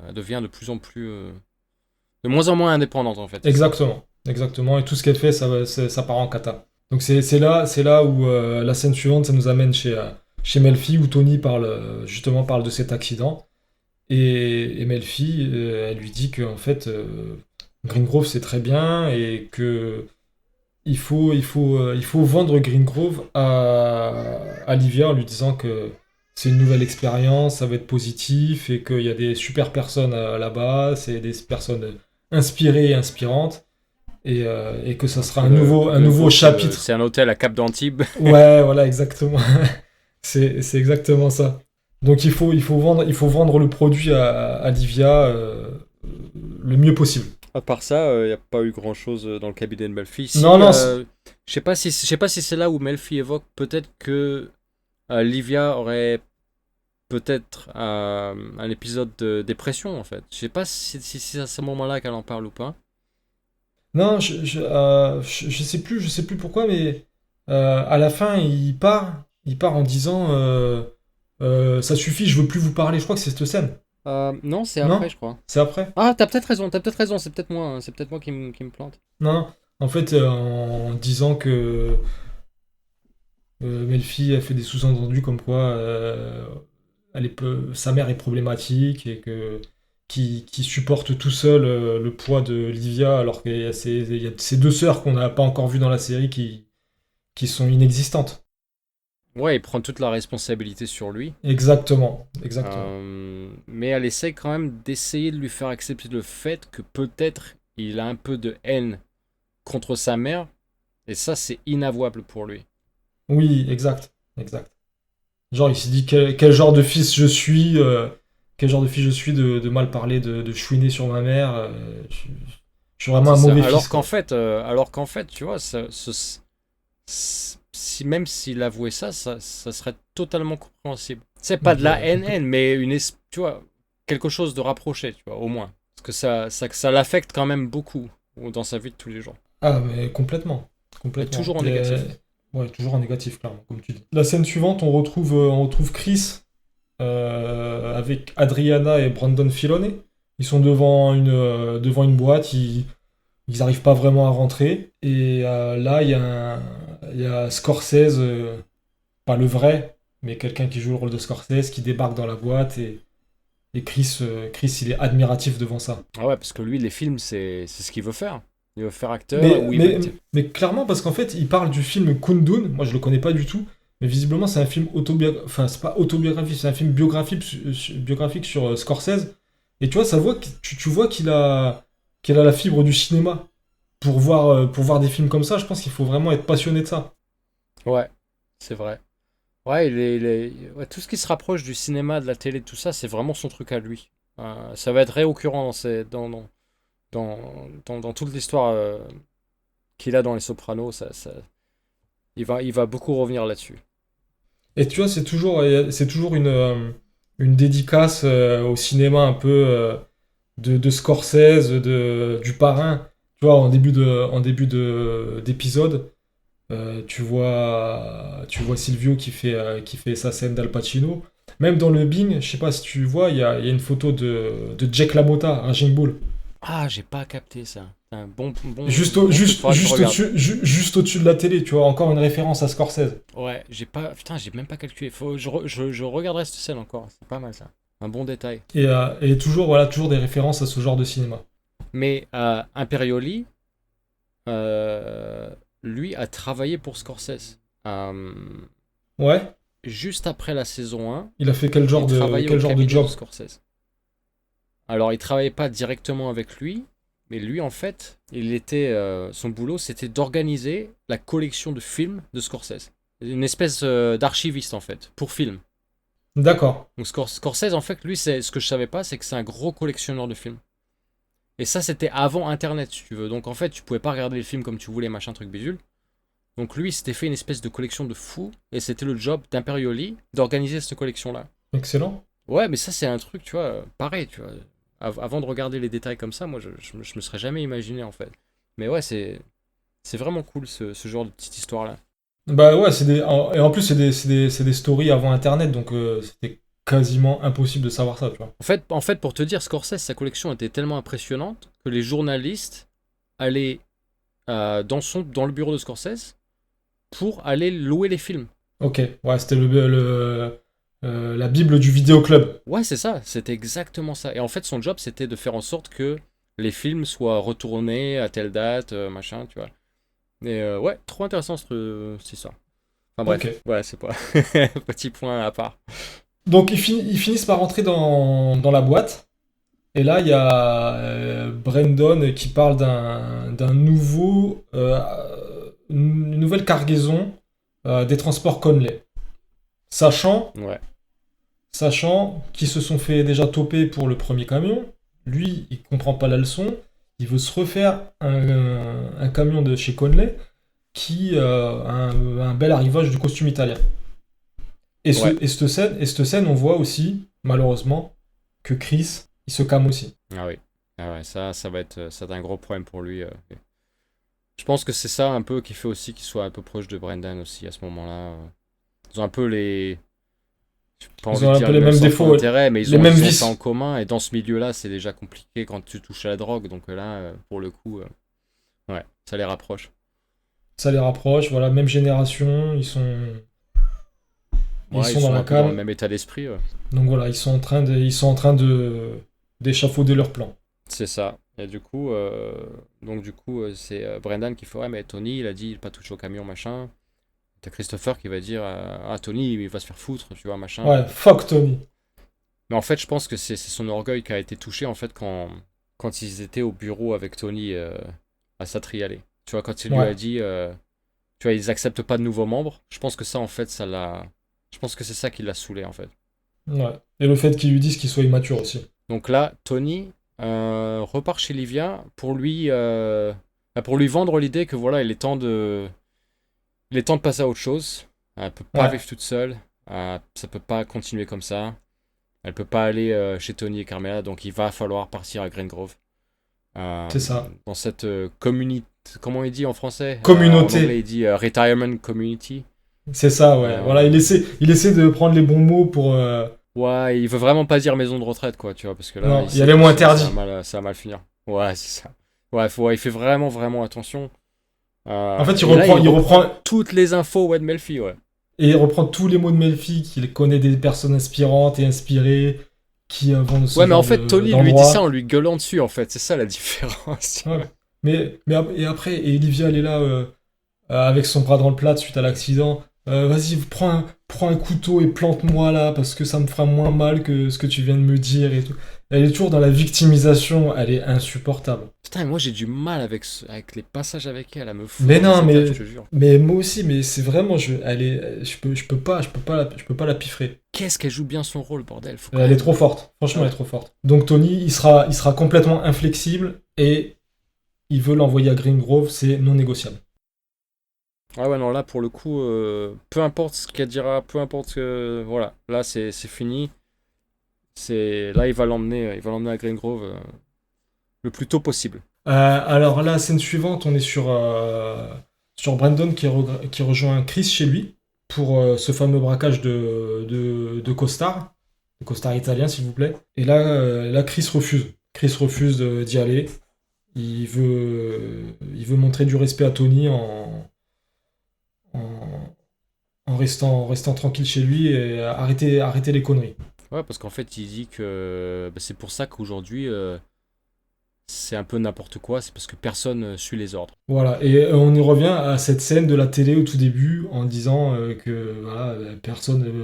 Elle devient de plus en plus... de moins en moins indépendante, en fait. Exactement. Et tout ce qu'elle fait, ça part en cata. Donc c'est là où la scène suivante, ça nous amène chez Melfi, où Tony parle de cet accident. Et Melfi, elle lui dit que en fait, Green Grove c'est très bien et que il faut vendre Green Grove à Livia en lui disant que c'est une nouvelle expérience, ça va être positif et qu'il y a des super personnes là-bas, c'est des personnes inspirées et inspirantes. Et que ça sera un nouveau chapitre. C'est un hôtel à Cap d'Antibes. Ouais, voilà, exactement. c'est exactement ça. Donc il faut vendre le produit à Livia le mieux possible. À part ça, il n'y a pas eu grand-chose dans le cabinet de Melfi. Si, non. Je sais pas si c'est là où Melfi évoque peut-être que Livia aurait peut-être un épisode de dépression, en fait. Je sais pas si c'est à ce moment-là qu'elle en parle ou pas. Non, je sais plus pourquoi, mais à la fin, il part en disant ça suffit, je veux plus vous parler. Je crois que c'est cette scène. Non, c'est après, je crois. C'est après. Ah, t'as peut-être raison, c'est peut-être moi qui me plante. Non, en fait, en disant que Melfi a fait des sous-entendus comme quoi sa mère est problématique et qui supporte tout seul le poids de Livia alors qu'il y a ces deux sœurs qu'on n'a pas encore vues dans la série qui sont inexistantes. Ouais, il prend toute la responsabilité sur lui. Exactement. Mais elle essaie quand même d'essayer de lui faire accepter le fait que peut-être il a un peu de haine contre sa mère, et ça c'est inavouable pour lui. Oui, exact. Genre il s'est dit quel genre de fils je suis, de mal parler, de chouiner sur ma mère. Je suis vraiment un mauvais fils. Alors qu'en fait, tu vois, même s'il avouait ça serait totalement compréhensible. C'est pas de la haine, mais tu vois, quelque chose de rapproché, tu vois, au moins. Parce que ça l'affecte quand même beaucoup dans sa vie de tous les jours. Ah, mais complètement. Et toujours en négatif. Ouais, toujours en négatif, clairement, comme tu dis. La scène suivante, on retrouve Chris avec Adriana et Brandon Filone. Ils sont devant une boîte, ils n'arrivent pas vraiment à rentrer. Et là, il y a Scorsese, pas le vrai, mais quelqu'un qui joue le rôle de Scorsese, qui débarque dans la boîte. Et Chris, il est admiratif devant ça. Ah ouais, parce que lui, les films, c'est ce qu'il veut faire. Il veut faire acteur. Mais clairement, parce qu'en fait, il parle du film Kundun. Moi, je le connais pas du tout. Mais visiblement, c'est un film autobiographique. Enfin, c'est pas autobiographique, c'est un film biographique sur Scorsese. Et tu vois, tu vois qu'il a la fibre du cinéma. Pour voir des films comme ça, je pense qu'il faut vraiment être passionné de ça. Ouais, c'est vrai. Ouais, ouais, tout ce qui se rapproche du cinéma, de la télé, tout ça, c'est vraiment son truc à lui. Ça va être réoccurrent dans toute l'histoire qu'il a dans Les Sopranos. Il va beaucoup revenir là-dessus. Et tu vois, c'est toujours une dédicace au cinéma un peu de Scorsese, du Parrain. Tu vois, en début d'épisode, tu vois Silvio qui fait sa scène d'Al Pacino. Même dans le Bing, je sais pas si tu vois, il y a une photo de Jack LaMotta, Raging Bull. Ah, j'ai pas capté ça. Un bon juste au-dessus de la télé, tu vois, encore une référence à Scorsese. Ouais, j'ai même pas calculé. Je regarderai cette scène encore. C'est pas mal ça. Un bon détail. Et toujours des références à ce genre de cinéma. Mais Imperioli, lui, a travaillé pour Scorsese. Ouais. juste après la saison 1, Il a fait quel genre il travaillait au de cabinet job? de Scorsese. Alors, il travaillait pas directement avec lui, mais lui, en fait, son boulot, c'était d'organiser la collection de films de Scorsese. Une espèce d'archiviste, en fait, pour films. D'accord. Donc, Scorsese, en fait, lui, ce que je savais pas, c'est que c'est un gros collectionneur de films. Et ça, c'était avant Internet, si tu veux. Donc, en fait, tu pouvais pas regarder les films comme tu voulais, machin, truc bidule. Donc, lui, il s'était fait une espèce de collection de fous, et c'était le job d'Imperioli d'organiser cette collection-là. Excellent. Ouais, mais ça, c'est un truc, tu vois, pareil, tu vois. Avant de regarder les détails comme ça, moi, je me serais jamais imaginé, en fait. Mais ouais, c'est vraiment cool, ce genre de petite histoire-là. Bah ouais, et en plus, c'est des stories avant Internet, donc c'était quasiment impossible de savoir ça, tu vois. En fait, pour te dire, Scorsese, sa collection était tellement impressionnante que les journalistes allaient dans le bureau de Scorsese pour aller louer les films. Ok, ouais, c'était la Bible du vidéoclub. Ouais, c'est ça, c'était exactement ça. Et en fait, son job, c'était de faire en sorte que les films soient retournés à telle date, machin, tu vois. Et ouais, trop intéressant cette histoire. Enfin bref, Ok. ouais, c'est pas. Petit point à part. Donc ils finissent par rentrer dans la boîte. Et là, il y a Brandon qui parle d'un nouveau, une nouvelle cargaison des transports Conley. Sachant, Ouais, sachant qu'ils se sont fait déjà toper pour le premier camion, lui, il comprend pas la leçon. Il veut se refaire un camion de chez Conley qui a un bel arrivage du costume italien. ouais. Cette scène, on voit aussi, malheureusement, que Chris, il se calme aussi. Ah oui. Ah ouais, ça va être un gros problème pour lui. Je pense que c'est ça un peu qui fait aussi qu'il soit un peu proche de Brendan aussi à ce moment-là. Ils ont un peu les. J'ai pas Ils envie ont de un dire peu les les mêmes mêmes centres défauts, d'intérêt, mais les mêmes ils ont vices. ça en commun. Et dans ce milieu-là, c'est déjà compliqué quand tu touches à la drogue. Donc là, pour le coup, ouais, ça les rapproche. Ça les rapproche, voilà, même génération, ils Ouais, ils sont dans sont la un peu dans le cale. même état d'esprit. Donc voilà, ils sont en train d'échafauder leur plan. C'est ça. Et du coup, c'est Brendan qui fait ouais, mais Tony, il a dit il pas touché au camion, machin. T'as Christopher qui va dire ah, Tony, il va se faire foutre, tu vois, machin. Ouais, fuck Tony. Mais en fait, je pense que c'est son orgueil qui a été touché en fait quand ils étaient au bureau avec Tony à Satriale. Tu vois, quand il lui Ouais, a dit tu vois, ils acceptent pas de nouveaux membres. Je pense que ça, en fait, ça l'a. Je pense que c'est ça qui l'a saoulé, en fait. ouais. Et le fait qu'ils lui disent qu'il soit immature aussi. Donc là, Tony repart chez Livia pour lui vendre l'idée que voilà, il est temps de passer à autre chose. Elle peut pas Ouais, vivre toute seule. Ça peut pas continuer comme ça. Elle peut pas aller chez Tony et Carmela, donc il va falloir partir à Green Grove. c'est ça. Dans cette community, comment il dit en français? En Communauté. anglais, il dit retirement community. C'est ça, ouais. Voilà, Euh, il essaie de prendre les bons mots pour. Ouais, il veut vraiment pas dire maison de retraite, quoi, tu vois, parce que là, Non, il il y a sait les que mots interdits. ça va mal finir. Ouais, c'est ça. Ouais, il fait vraiment, vraiment attention. En fait, Et là, il il reprend reprend, toutes les infos Wed Melfi, ouais. et il reprend tous les mots de Melfi, qu'il connaît des personnes inspirantes et inspirées qui vont de ce Ouais, mais en genre fait, Tony lui dit ça en d'endroit. lui gueulant dessus, en fait. C'est ça la différence. Ouais. Et après, et Olivia, elle est là avec son bras dans le plat suite à l'accident. Vas-y, prends un couteau et plante-moi là, parce que ça me fera moins mal que ce que tu viens de me dire et tout. Elle est toujours dans la victimisation, elle est insupportable. Putain, moi j'ai du mal avec les passages avec elle, à me foutre Mais dans non, sa tête, je te jure. mais moi aussi, mais c'est vraiment, je peux pas la piffrer. Qu'est-ce qu'elle joue bien son rôle, bordel. Faut quand Elle est même. trop forte, franchement, Ouais. elle est trop forte. Donc Tony, il sera complètement inflexible et il veut l'envoyer à Green Grove, c'est non négociable. Ah ouais, non, là pour le coup, peu importe ce qu'elle dira, peu importe ce que. Voilà, là c'est fini. Là, il va l'emmener à Green Grove le plus tôt possible. Alors là, scène suivante, on est sur Brandon qui rejoint Chris chez lui pour ce fameux braquage de costard, de costard italien s'il vous plaît. Et là Chris refuse. Chris refuse d'y aller. Il veut montrer du respect à Tony en, en restant tranquille chez lui et arrêter les conneries. Ouais, parce qu'en fait, il dit que c'est pour ça qu'aujourd'hui, c'est un peu n'importe quoi, c'est parce que personne suit les ordres. Voilà, et on y revient à cette scène de la télé au tout début en disant que voilà,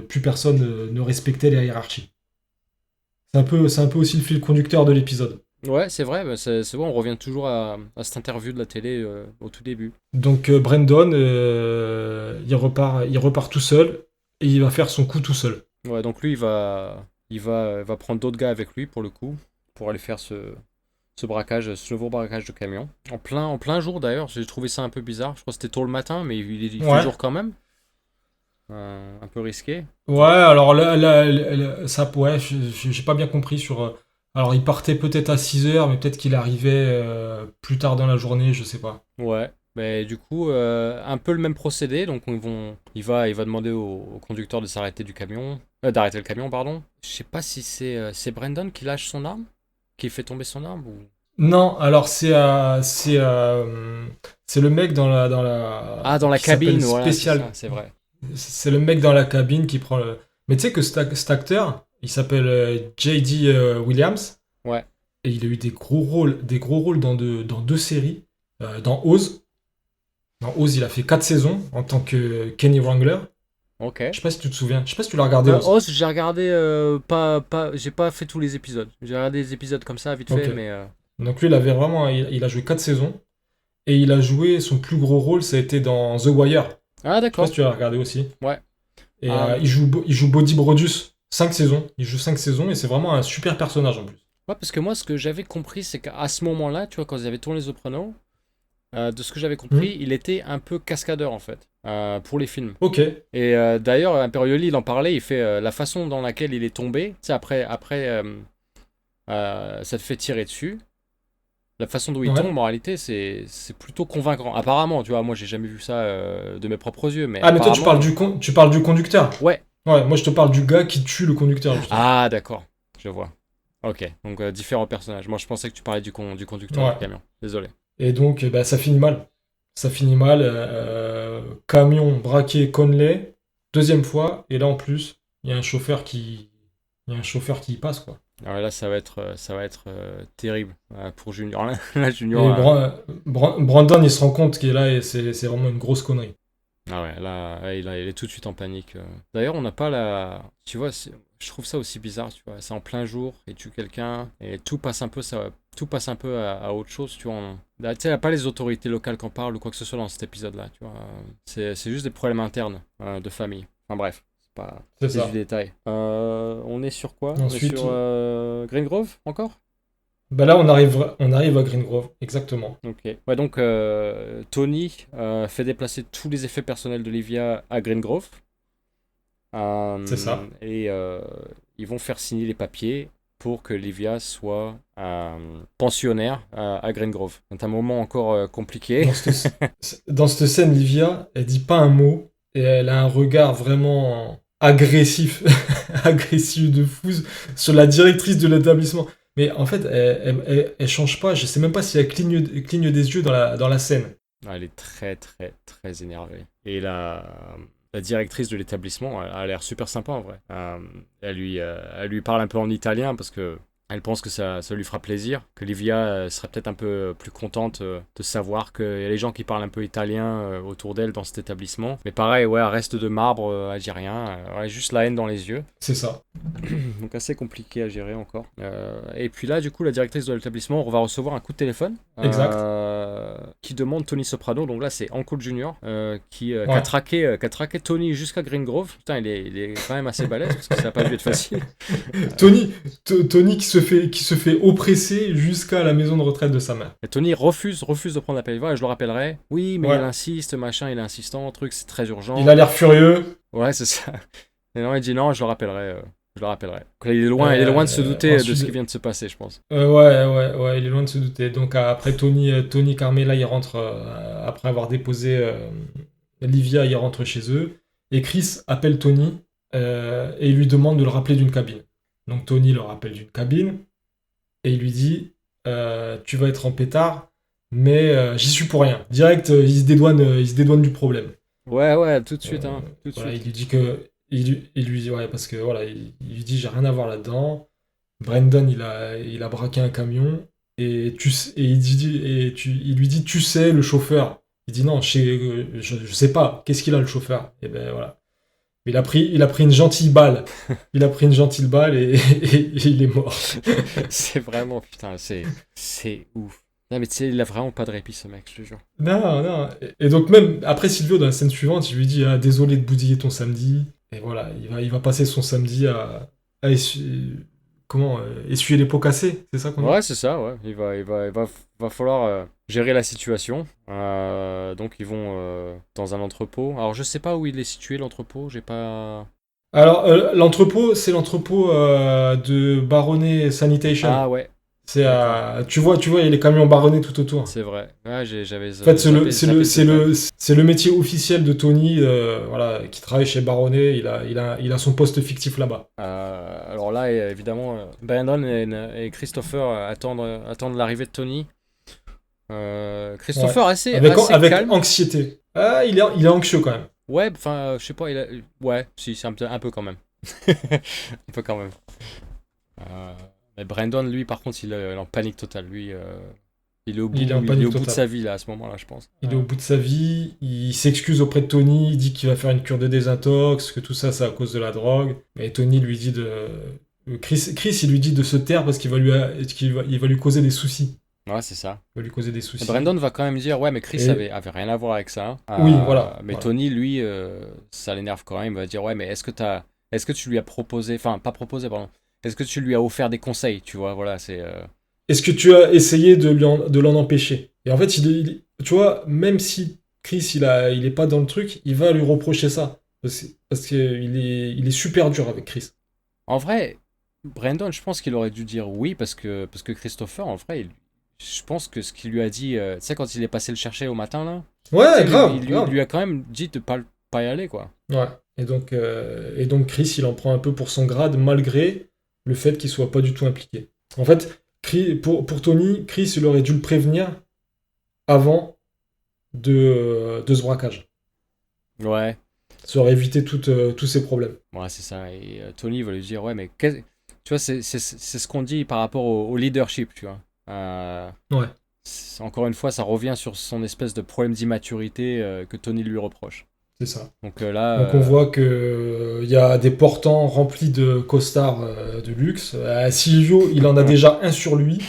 plus personne ne respectait les hiérarchies. C'est un peu aussi le fil conducteur de l'épisode. Ouais, c'est vrai, bah, c'est bon, on revient toujours à cette interview de la télé au tout début. Donc Brandon, il repart tout seul et il va faire son coup tout seul. Ouais, donc lui, il va prendre d'autres gars avec lui pour le coup, pour aller faire ce braquage, ce nouveau braquage de camion. En plein jour d'ailleurs, j'ai trouvé ça un peu bizarre. Je crois que c'était tôt le matin, mais il fait jour quand même. Un peu risqué. Ouais, alors ça, ouais, j'ai pas bien compris sur. Alors il partait peut-être à 6h, mais peut-être qu'il arrivait plus tard dans la journée, je sais pas. Ouais, mais du coup, un peu le même procédé. Donc il va demander au conducteur de s'arrêter d'arrêter le camion, pardon. Je sais pas si c'est Brandon qui lâche son arme, qui fait tomber son arme ou. Non, alors c'est le mec Dans la qui s'appelle cabine, voilà, c'est spécial. ça, c'est vrai. C'est le mec dans la cabine qui prend le. Mais tu sais que cet acteur, il s'appelle J.D. Williams. Ouais. Et il a eu des gros rôles dans deux séries. Dans Oz. Dans Oz, il a fait 4 saisons en tant que Kenny Wrangler. Ok. Je sais pas si tu te souviens. Je sais pas si tu l'as regardé. Oz, j'ai regardé j'ai pas fait tous les épisodes. J'ai regardé des épisodes comme ça vite fait, mais. Donc lui, il a joué 4 saisons. Et il a joué, son plus gros rôle, ça a été dans The Wire. Ah Je sais d'accord. pas si tu l'as regardé aussi. Ouais. Et il joue Body Brodus. 5 saisons. Il joue 5 saisons et c'est vraiment un super personnage en plus. Ouais, parce que moi, ce que j'avais compris, c'est qu'à ce moment-là, tu vois, quand ils avaient tourné Les Sopranos, de ce que j'avais compris, il était un peu cascadeur, en fait, pour les films. Ok. Et d'ailleurs, Imperioli, il en parlait, il fait la façon dans laquelle il est tombé, tu sais, après ça te fait tirer dessus. La façon dont il tombe, en réalité, c'est plutôt convaincant. Apparemment, tu vois, moi, j'ai jamais vu ça de mes propres yeux, mais mais toi, tu parles du conducteur. Ouais. Ouais, moi, je te parle du gars qui tue le conducteur, justement. Ah, d'accord, je vois. Ok, donc différents personnages. Moi, je pensais que tu parlais du conducteur du camion. Désolé. Et donc, ça finit mal. Ça finit mal. Camion braqué Conley, deuxième fois. Et là, en plus, il y a un chauffeur qui y passe, quoi. Alors là, ça va être terrible pour Junior. Là, Et Junior. Brandon, il se rend compte qu'il est là et c'est vraiment une grosse connerie. Ah ouais, là, il est tout de suite en panique. D'ailleurs, on n'a pas la. Tu vois, je trouve ça aussi bizarre, tu vois. C'est en plein jour, il tue quelqu'un, et tout passe un peu à autre chose, tu vois. Là, tu sais, il n'y a pas les autorités locales qui en parlent ou quoi que ce soit dans cet épisode-là, tu vois. C'est juste des problèmes internes de famille. Enfin bref, c'est du détail. On est sur quoi? Ensuite, on est sur Green Grove, encore? Bah là, on arrive à Green Grove, exactement. Ok. Ouais, donc Tony fait déplacer tous les effets personnels d'Olivia à Green Grove. C'est ça. Et ils vont faire signer les papiers pour que Olivia soit pensionnaire à Green Grove. C'est un moment encore compliqué. Dans cette scène, Livia, elle dit pas un mot et elle a un regard vraiment agressif, agressif de fou sur la directrice de l'établissement. Mais en fait, elle change pas. Je sais même pas si elle cligne des yeux dans la scène. Elle est très, très, très énervée. Et la directrice de l'établissement, elle a l'air super sympa en vrai. Elle lui parle un peu en italien parce que elle pense que ça lui fera plaisir, que Livia serait peut-être un peu plus contente de savoir qu'il y a les gens qui parlent un peu italien autour d'elle dans cet établissement. Mais pareil, ouais, elle reste de marbre, elle dit rien, elle a juste la haine dans les yeux. C'est ça. Donc assez compliqué à gérer encore. Et puis là, du coup, la directrice de l'établissement va recevoir un coup de téléphone. Exact. Qui demande Tony Soprano. Donc là, c'est Uncle Junior qui a traqué Tony jusqu'à Green Grove. Putain, il est quand même assez balèze parce que ça n'a pas dû être facile. Tony qui se fait oppresser jusqu'à la maison de retraite de sa mère. Et Tony refuse de prendre l'appel. Et je le rappellerai. Oui, mais il insiste, machin, il est insistant, truc, c'est très urgent. Il a l'air furieux. Ouais, c'est ça. Et non, il dit non, je le rappellerai. Donc, il est loin de se douter de ce qui vient de se passer, je pense. Ouais, il est loin de se douter. Donc après Tony Carmela, il rentre après avoir déposé Livia, il rentre chez eux. Et Chris appelle Tony et lui demande de le rappeler d'une cabine. Donc Tony le rappelle d'une cabine et il lui dit tu vas être en pétard, mais j'y suis pour rien. Direct, il se dédouane du problème. Ouais, tout de suite. Tout de voilà, suite. Il lui dit que il lui dit parce que voilà, il lui dit j'ai rien à voir là-dedans. Brandon il a braqué un camion il lui dit, tu sais, le chauffeur. Il dit non, je sais pas. Qu'est-ce qu'il a le chauffeur? Et ben voilà. Il a pris une gentille balle. Il a pris une gentille balle et il est mort. C'est vraiment, putain, c'est ouf. Non, mais tu sais, il a vraiment pas de répit, ce mec, je te jure. Non. Et donc, même après Silvio, dans la scène suivante, il lui dit désolé de bousiller ton samedi. Et voilà, il va passer son samedi à essuyer les pots cassés. C'est ça qu'on dit? Ouais, c'est ça, ouais. Va falloir gérer la situation. Donc, ils vont dans un entrepôt. Alors, je sais pas où il est situé, l'entrepôt. J'ai pas. Alors, l'entrepôt, c'est l'entrepôt de Baronnet Sanitation. Ah ouais. C'est tu vois, il y a les camions baronnés tout autour. C'est vrai. Ouais, j'avais. En fait, c'est le métier officiel de Tony, voilà, qui travaille chez Baronnet. Il a son poste fictif là-bas. Alors là, évidemment, Brandon et Christopher attendent l'arrivée de Tony. Christopher assez avec calme. Anxiété. Il est anxieux quand même. Ouais, enfin, je sais pas, ouais, si, c'est un peu quand même. Un peu quand même. Mais Brandon, lui, par contre, il est en panique totale. Lui, il est au bout de sa vie, là, à ce moment-là, je pense. Il est au bout de sa vie, il s'excuse auprès de Tony, il dit qu'il va faire une cure de désintox, que tout ça, c'est à cause de la drogue. Mais Tony lui dit Chris, il lui dit de se taire parce qu'il va lui causer des soucis. Ouais, c'est ça. Il va lui causer des soucis. Et Brandon va quand même dire, ouais, mais Chris avait rien à voir avec ça. Oui, voilà. Mais voilà. Tony, lui, ça l'énerve quand même. Il va dire, ouais, mais est-ce que tu lui as proposé, enfin, pas proposé, pardon. Est-ce que tu lui as offert des conseils, tu vois, voilà, c'est... Est-ce que tu as essayé de l'en empêcher? Et en fait, tu vois, même si Chris, il est pas dans le truc, il va lui reprocher ça. Parce qu'il est super dur avec Chris. En vrai, Brandon, je pense qu'il aurait dû dire oui, parce que Christopher, en vrai, je pense que ce qu'il lui a dit, tu sais, quand il est passé le chercher au matin, là... Ouais, grave. Il lui a quand même dit de pas y aller, quoi. Ouais. Et donc Chris, il en prend un peu pour son grade, malgré le fait qu'il soit pas du tout impliqué. En fait, pour Tony, Chris, il aurait dû le prévenir avant de ce braquage. Ouais. Ça aurait évité tous ces problèmes. Ouais, c'est ça. Et Tony va lui dire, ouais, mais tu vois, c'est ce qu'on dit par rapport au leadership, tu vois. Ouais. Encore une fois, ça revient sur son espèce de problème d'immaturité que Tony lui reproche. C'est ça. Donc là, donc on voit qu'il y a des portants remplis de costards de luxe. Silvio, il en a déjà un sur lui.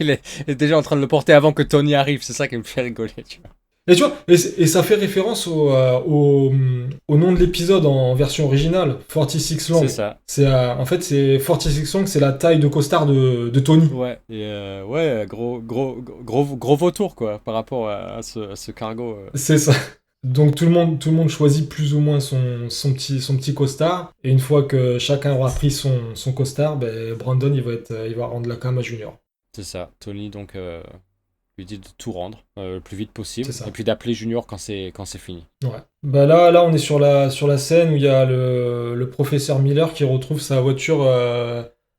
il est déjà en train de le porter avant que Tony arrive. C'est ça qui me fait rigoler, tu vois. Et tu vois, et ça fait référence au nom de l'épisode en version originale, 46 Long. C'est ça. En fait, c'est 46 Long, c'est la taille de costard de Tony. Ouais, et gros vautour, quoi, par rapport à ce cargo. C'est ça. Donc tout le monde choisit plus ou moins son petit costard. Et une fois que chacun aura pris son costard, Brandon, il va rendre la cam à Junior. C'est ça. Tony, donc... lui dit de tout rendre le plus vite possible et puis d'appeler Junior quand c'est fini. Ouais. Là on est sur la scène où il y a le professeur Miller qui retrouve sa voiture,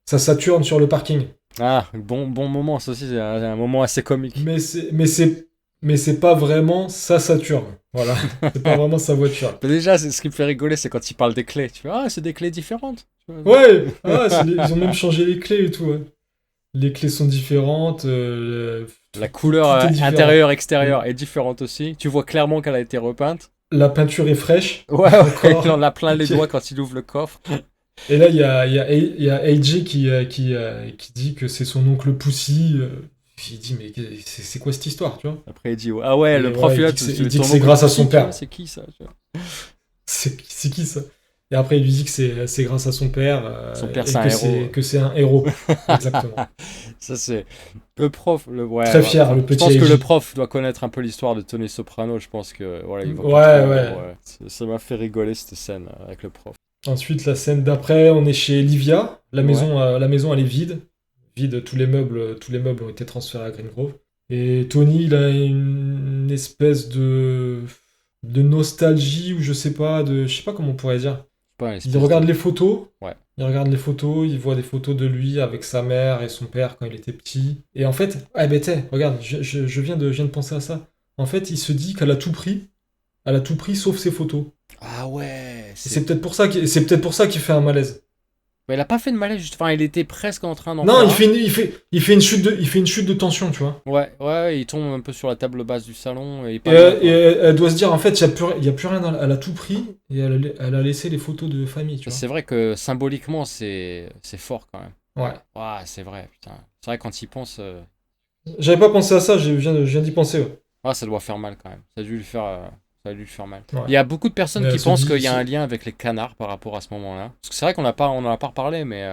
sa Saturn sur le parking. Ah, bon moment, ça aussi c'est un moment assez comique. Mais c'est pas vraiment sa Saturn. Voilà, c'est pas vraiment sa voiture. Mais déjà, ce qui me fait rigoler, c'est quand il parle des clés. Tu vois, c'est des clés différentes. Ouais, ils ont même changé les clés et tout. Ouais. Les clés sont différentes. La couleur intérieure, extérieure est différente aussi. Tu vois clairement qu'elle a été repeinte. La peinture est fraîche. Ouais, il en a plein les doigts quand il ouvre le coffre. Et là, il y a AJ qui dit que c'est son oncle Poussy. Il dit, mais c'est quoi cette histoire, tu vois? Après, il dit, ah ouais, le prof, il dit que c'est grâce à son père. C'est qui ça, tu vois? C'est qui ça? Et après, il lui dit que c'est grâce à son père. Son père, c'est un héros. Que c'est un héros. Exactement. Ça, c'est... Le prof... Très fier, le petit. Je pense que le prof doit connaître un peu l'histoire de Tony Soprano. Je pense que... Voilà, il ouais. Ça m'a fait rigoler, cette scène, avec le prof. Ensuite, la scène d'après, on est chez Livia. La maison, elle est vide. Tous les meubles ont été transférés à Green Grove. Et Tony, il a une espèce de nostalgie, ou je sais pas comment on pourrait dire. Il regarde les photos. Ouais. Il regarde les photos, il voit des photos de lui avec sa mère et son père quand il était petit. Et en fait, regarde, je viens de penser à ça. En fait, il se dit qu'elle a tout pris. Elle a tout pris sauf ses photos. Ah ouais. C'est peut-être pour ça qu'il fait un malaise. Bah, il a pas fait de malaise, juste. Enfin, il était presque en train d'en Non, faire. il fait une chute de tension, tu vois. Ouais, il tombe un peu sur la table basse du salon et il Et, parle bien, et quoi. elle doit se dire, en fait, il y a plus rien, elle a tout pris et elle a laissé les photos de famille, tu vois. C'est vrai que symboliquement, c'est fort quand même. Ouais. Ouais, c'est vrai, putain. C'est vrai, quand il pense, J'avais pas pensé à ça, je viens d'y penser, ouais. ça doit faire mal quand même. Ça a dû lui faire mal. Ouais. Il y a beaucoup de personnes Mais qui elle se pensent dit, qu'il y a un lien avec les canards par rapport à ce moment-là. Parce que c'est vrai qu'on en a pas reparlé, mais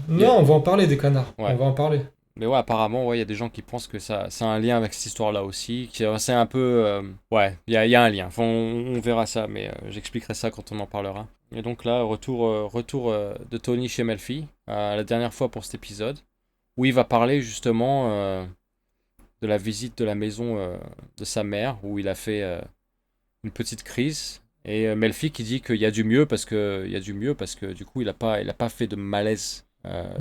Non, on va en parler des canards. Ouais. On va en parler. Mais ouais, apparemment, ouais, il y a des gens qui pensent que ça a un lien avec cette histoire-là aussi. C'est un peu. Ouais, il y a un lien. Enfin, on verra ça, mais j'expliquerai ça quand on en parlera. Et donc là, retour de Tony chez Melfi, la dernière fois pour cet épisode, où il va parler justement de la visite de la maison de sa mère, où il a fait une petite crise. Et Melfi qui dit qu'il y a du mieux parce que du coup, il a pas fait de malaise.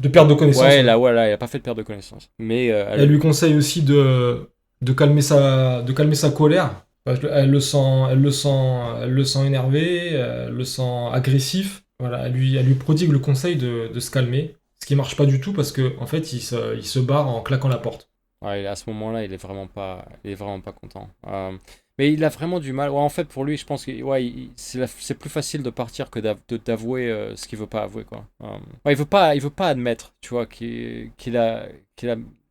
De perte de connaissance. Ouais, là, il a pas fait de perte de connaissance. Mais Elle lui conseille aussi de calmer sa colère. Parce qu'elle elle le sent énervé, elle le sent agressif. Voilà, elle lui prodigue le conseil de se calmer. Ce qui marche pas du tout parce que en fait, il se barre en claquant la porte. ouais, à ce moment-là, il est vraiment pas content. Mais il a vraiment du mal. Ouais, en fait, pour lui, je pense que ouais, c'est plus facile de partir que d'avouer ce qu'il veut pas avouer, quoi. Ouais, il veut pas admettre, tu vois, qu'il a,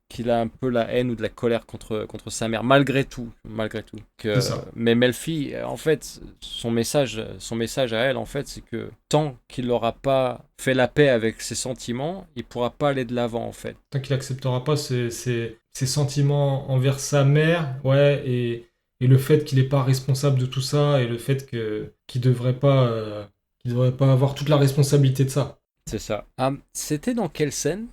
qu'il a un peu la haine ou de la colère contre sa mère, malgré tout. C'est ça. Mais Melfi, en fait, son message à elle, en fait, c'est que tant qu'il n'aura pas fait la paix avec ses sentiments, il pourra pas aller de l'avant, en fait. Tant qu'il acceptera pas ses sentiments envers sa mère, ouais, et le fait qu'il n'est pas responsable de tout ça, et le fait qu'il devrait pas avoir toute la responsabilité de ça. C'est ça. C'était dans quelle scène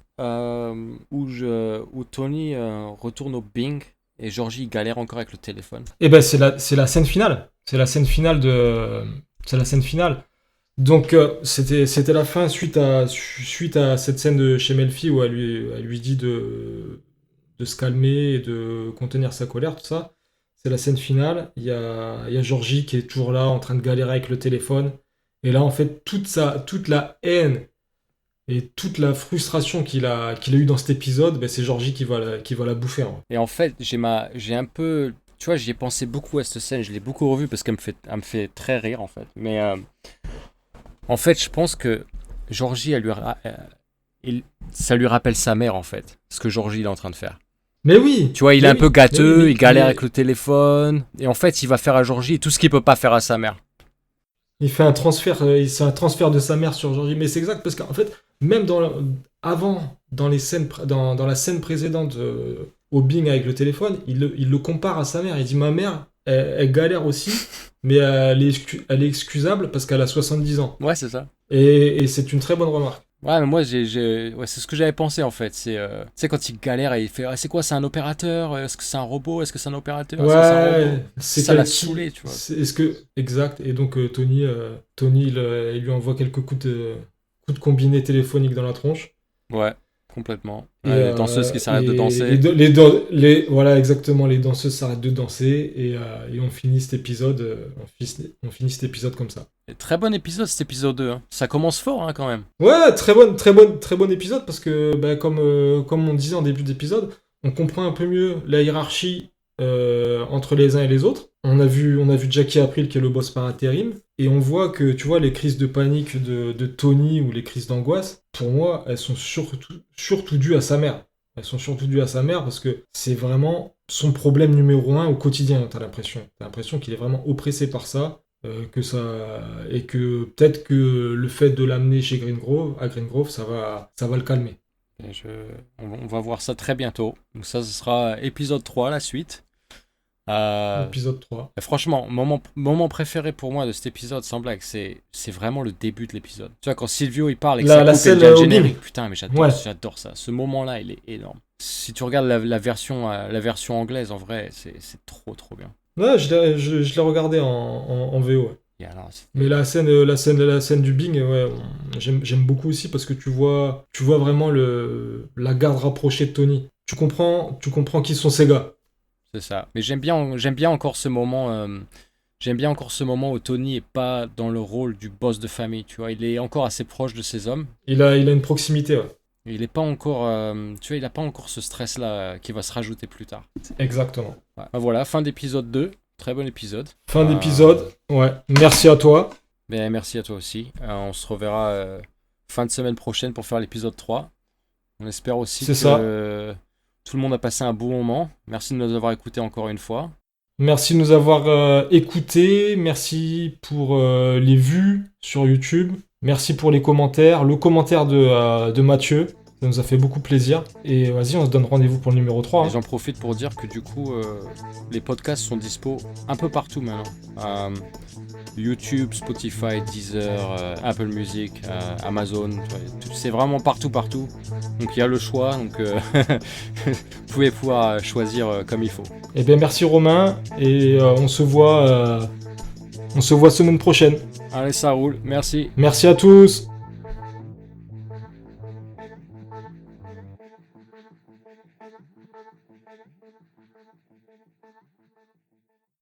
où Tony retourne au Bing et Georgie galère encore avec le téléphone? Et ben c'est la scène finale. C'est la scène finale. Donc c'était la fin suite à cette scène de chez Melfi où elle lui dit de se calmer et de contenir sa colère, tout ça. C'est la scène finale. Il y a Georgie qui est toujours là en train de galérer avec le téléphone. Et là, en fait, toute la haine et toute la frustration qu'il a eu dans cet épisode, ben, c'est Georgie qui va la bouffer, hein. Et en fait, j'ai un peu, tu vois, j'y ai pensé beaucoup à cette scène. Je l'ai beaucoup revue parce elle me fait très rire en fait. Mais en fait, je pense que Georgie, ça lui rappelle sa mère en fait, ce que Georgie il est en train de faire. Mais oui! Tu vois, il est Mais un peu oui, gâteux, mais il galère avec le téléphone, et en fait, il va faire à Georgie tout ce qu'il peut pas faire à sa mère. c'est un transfert de sa mère sur Georgie. Mais c'est exact parce qu'en fait, même avant, dans les scènes, dans la scène précédente au Bing avec le téléphone, il le compare à sa mère. Il dit ma mère, elle galère aussi, mais elle est excusable parce qu'elle a 70 ans. Ouais, c'est ça. Et c'est une très bonne remarque. Ouais, mais moi, ouais, c'est ce que j'avais pensé en fait. Tu sais, quand il galère et il fait ah, c'est quoi, c'est un opérateur? Est-ce que c'est un robot? Est-ce que c'est un opérateur? Est-ce que c'est un robot? Ouais, Ça l'a saoulé, tu vois. Est-ce que exact. Et donc Tony, il lui envoie quelques coups de combiné téléphonique dans la tronche. Ouais, complètement. Et, Ouais, les danseuses qui s'arrêtent de danser. voilà, exactement, les danseuses s'arrêtent de danser et on finit cet épisode, on finit cet épisode comme ça. Et très bon épisode, cet épisode 2. Hein. Ça commence fort, hein, quand même. Ouais, très bon épisode parce que, bah, comme on disait en début d'épisode, on comprend un peu mieux la hiérarchie entre les uns et les autres. On a vu Jackie April qui est le boss par intérim et on voit que, tu vois, les crises de panique de Tony ou les crises d'angoisse, pour moi, elles sont surtout dues à sa mère. Elles sont surtout dues à sa mère parce que c'est vraiment son problème numéro un au quotidien, t'as l'impression. T'as l'impression qu'il est vraiment oppressé par ça. Et que peut-être que le fait de l'amener chez à Green Grove, ça va le calmer. On va voir ça très bientôt. Donc ça, ce sera épisode 3, la suite. Épisode 3. Franchement, moment préféré pour moi de cet épisode, sans blague, c'est vraiment le début de l'épisode. Tu vois, quand Silvio il parle et que ça coupe et il y a le générique, putain, mais j'adore ça. Ce moment-là, il est énorme. Si tu regardes la version anglaise, en vrai, c'est trop bien. Ouais, je l'ai regardé en VO. Ouais. Alors, mais la scène du Bing, ouais, j'aime beaucoup aussi parce que tu vois vraiment la garde rapprochée de Tony. Tu comprends qui sont ces gars. C'est ça. Mais j'aime bien encore ce moment. j'aime bien encore ce moment où Tony est pas dans le rôle du boss de famille, tu vois. Il est encore assez proche de ses hommes. Il a une proximité, ouais. Il est pas encore, tu vois, il a pas encore ce stress-là qui va se rajouter plus tard. Exactement. Ouais. Voilà, fin d'épisode 2. Très bon épisode. Fin d'épisode, ouais. Merci à toi. Ben, merci à toi aussi. On se reverra fin de semaine prochaine pour faire l'épisode 3. On espère aussi que tout le monde a passé un bon moment. Merci de nous avoir écoutés encore une fois. Merci de nous avoir écoutés. Merci pour les vues sur YouTube. Merci pour les commentaires. Le commentaire de Mathieu. Ça nous a fait beaucoup plaisir. Et vas-y, on se donne rendez-vous pour le numéro 3. Et j'en profite pour dire que du coup, les podcasts sont dispo un peu partout maintenant. YouTube, Spotify, Deezer, Apple Music, Amazon. C'est vraiment partout. Donc il y a le choix. Donc vous pouvez pouvoir choisir comme il faut. Eh bien, merci Romain. Et on se voit semaine prochaine. Allez, ça roule. Merci. Merci à tous.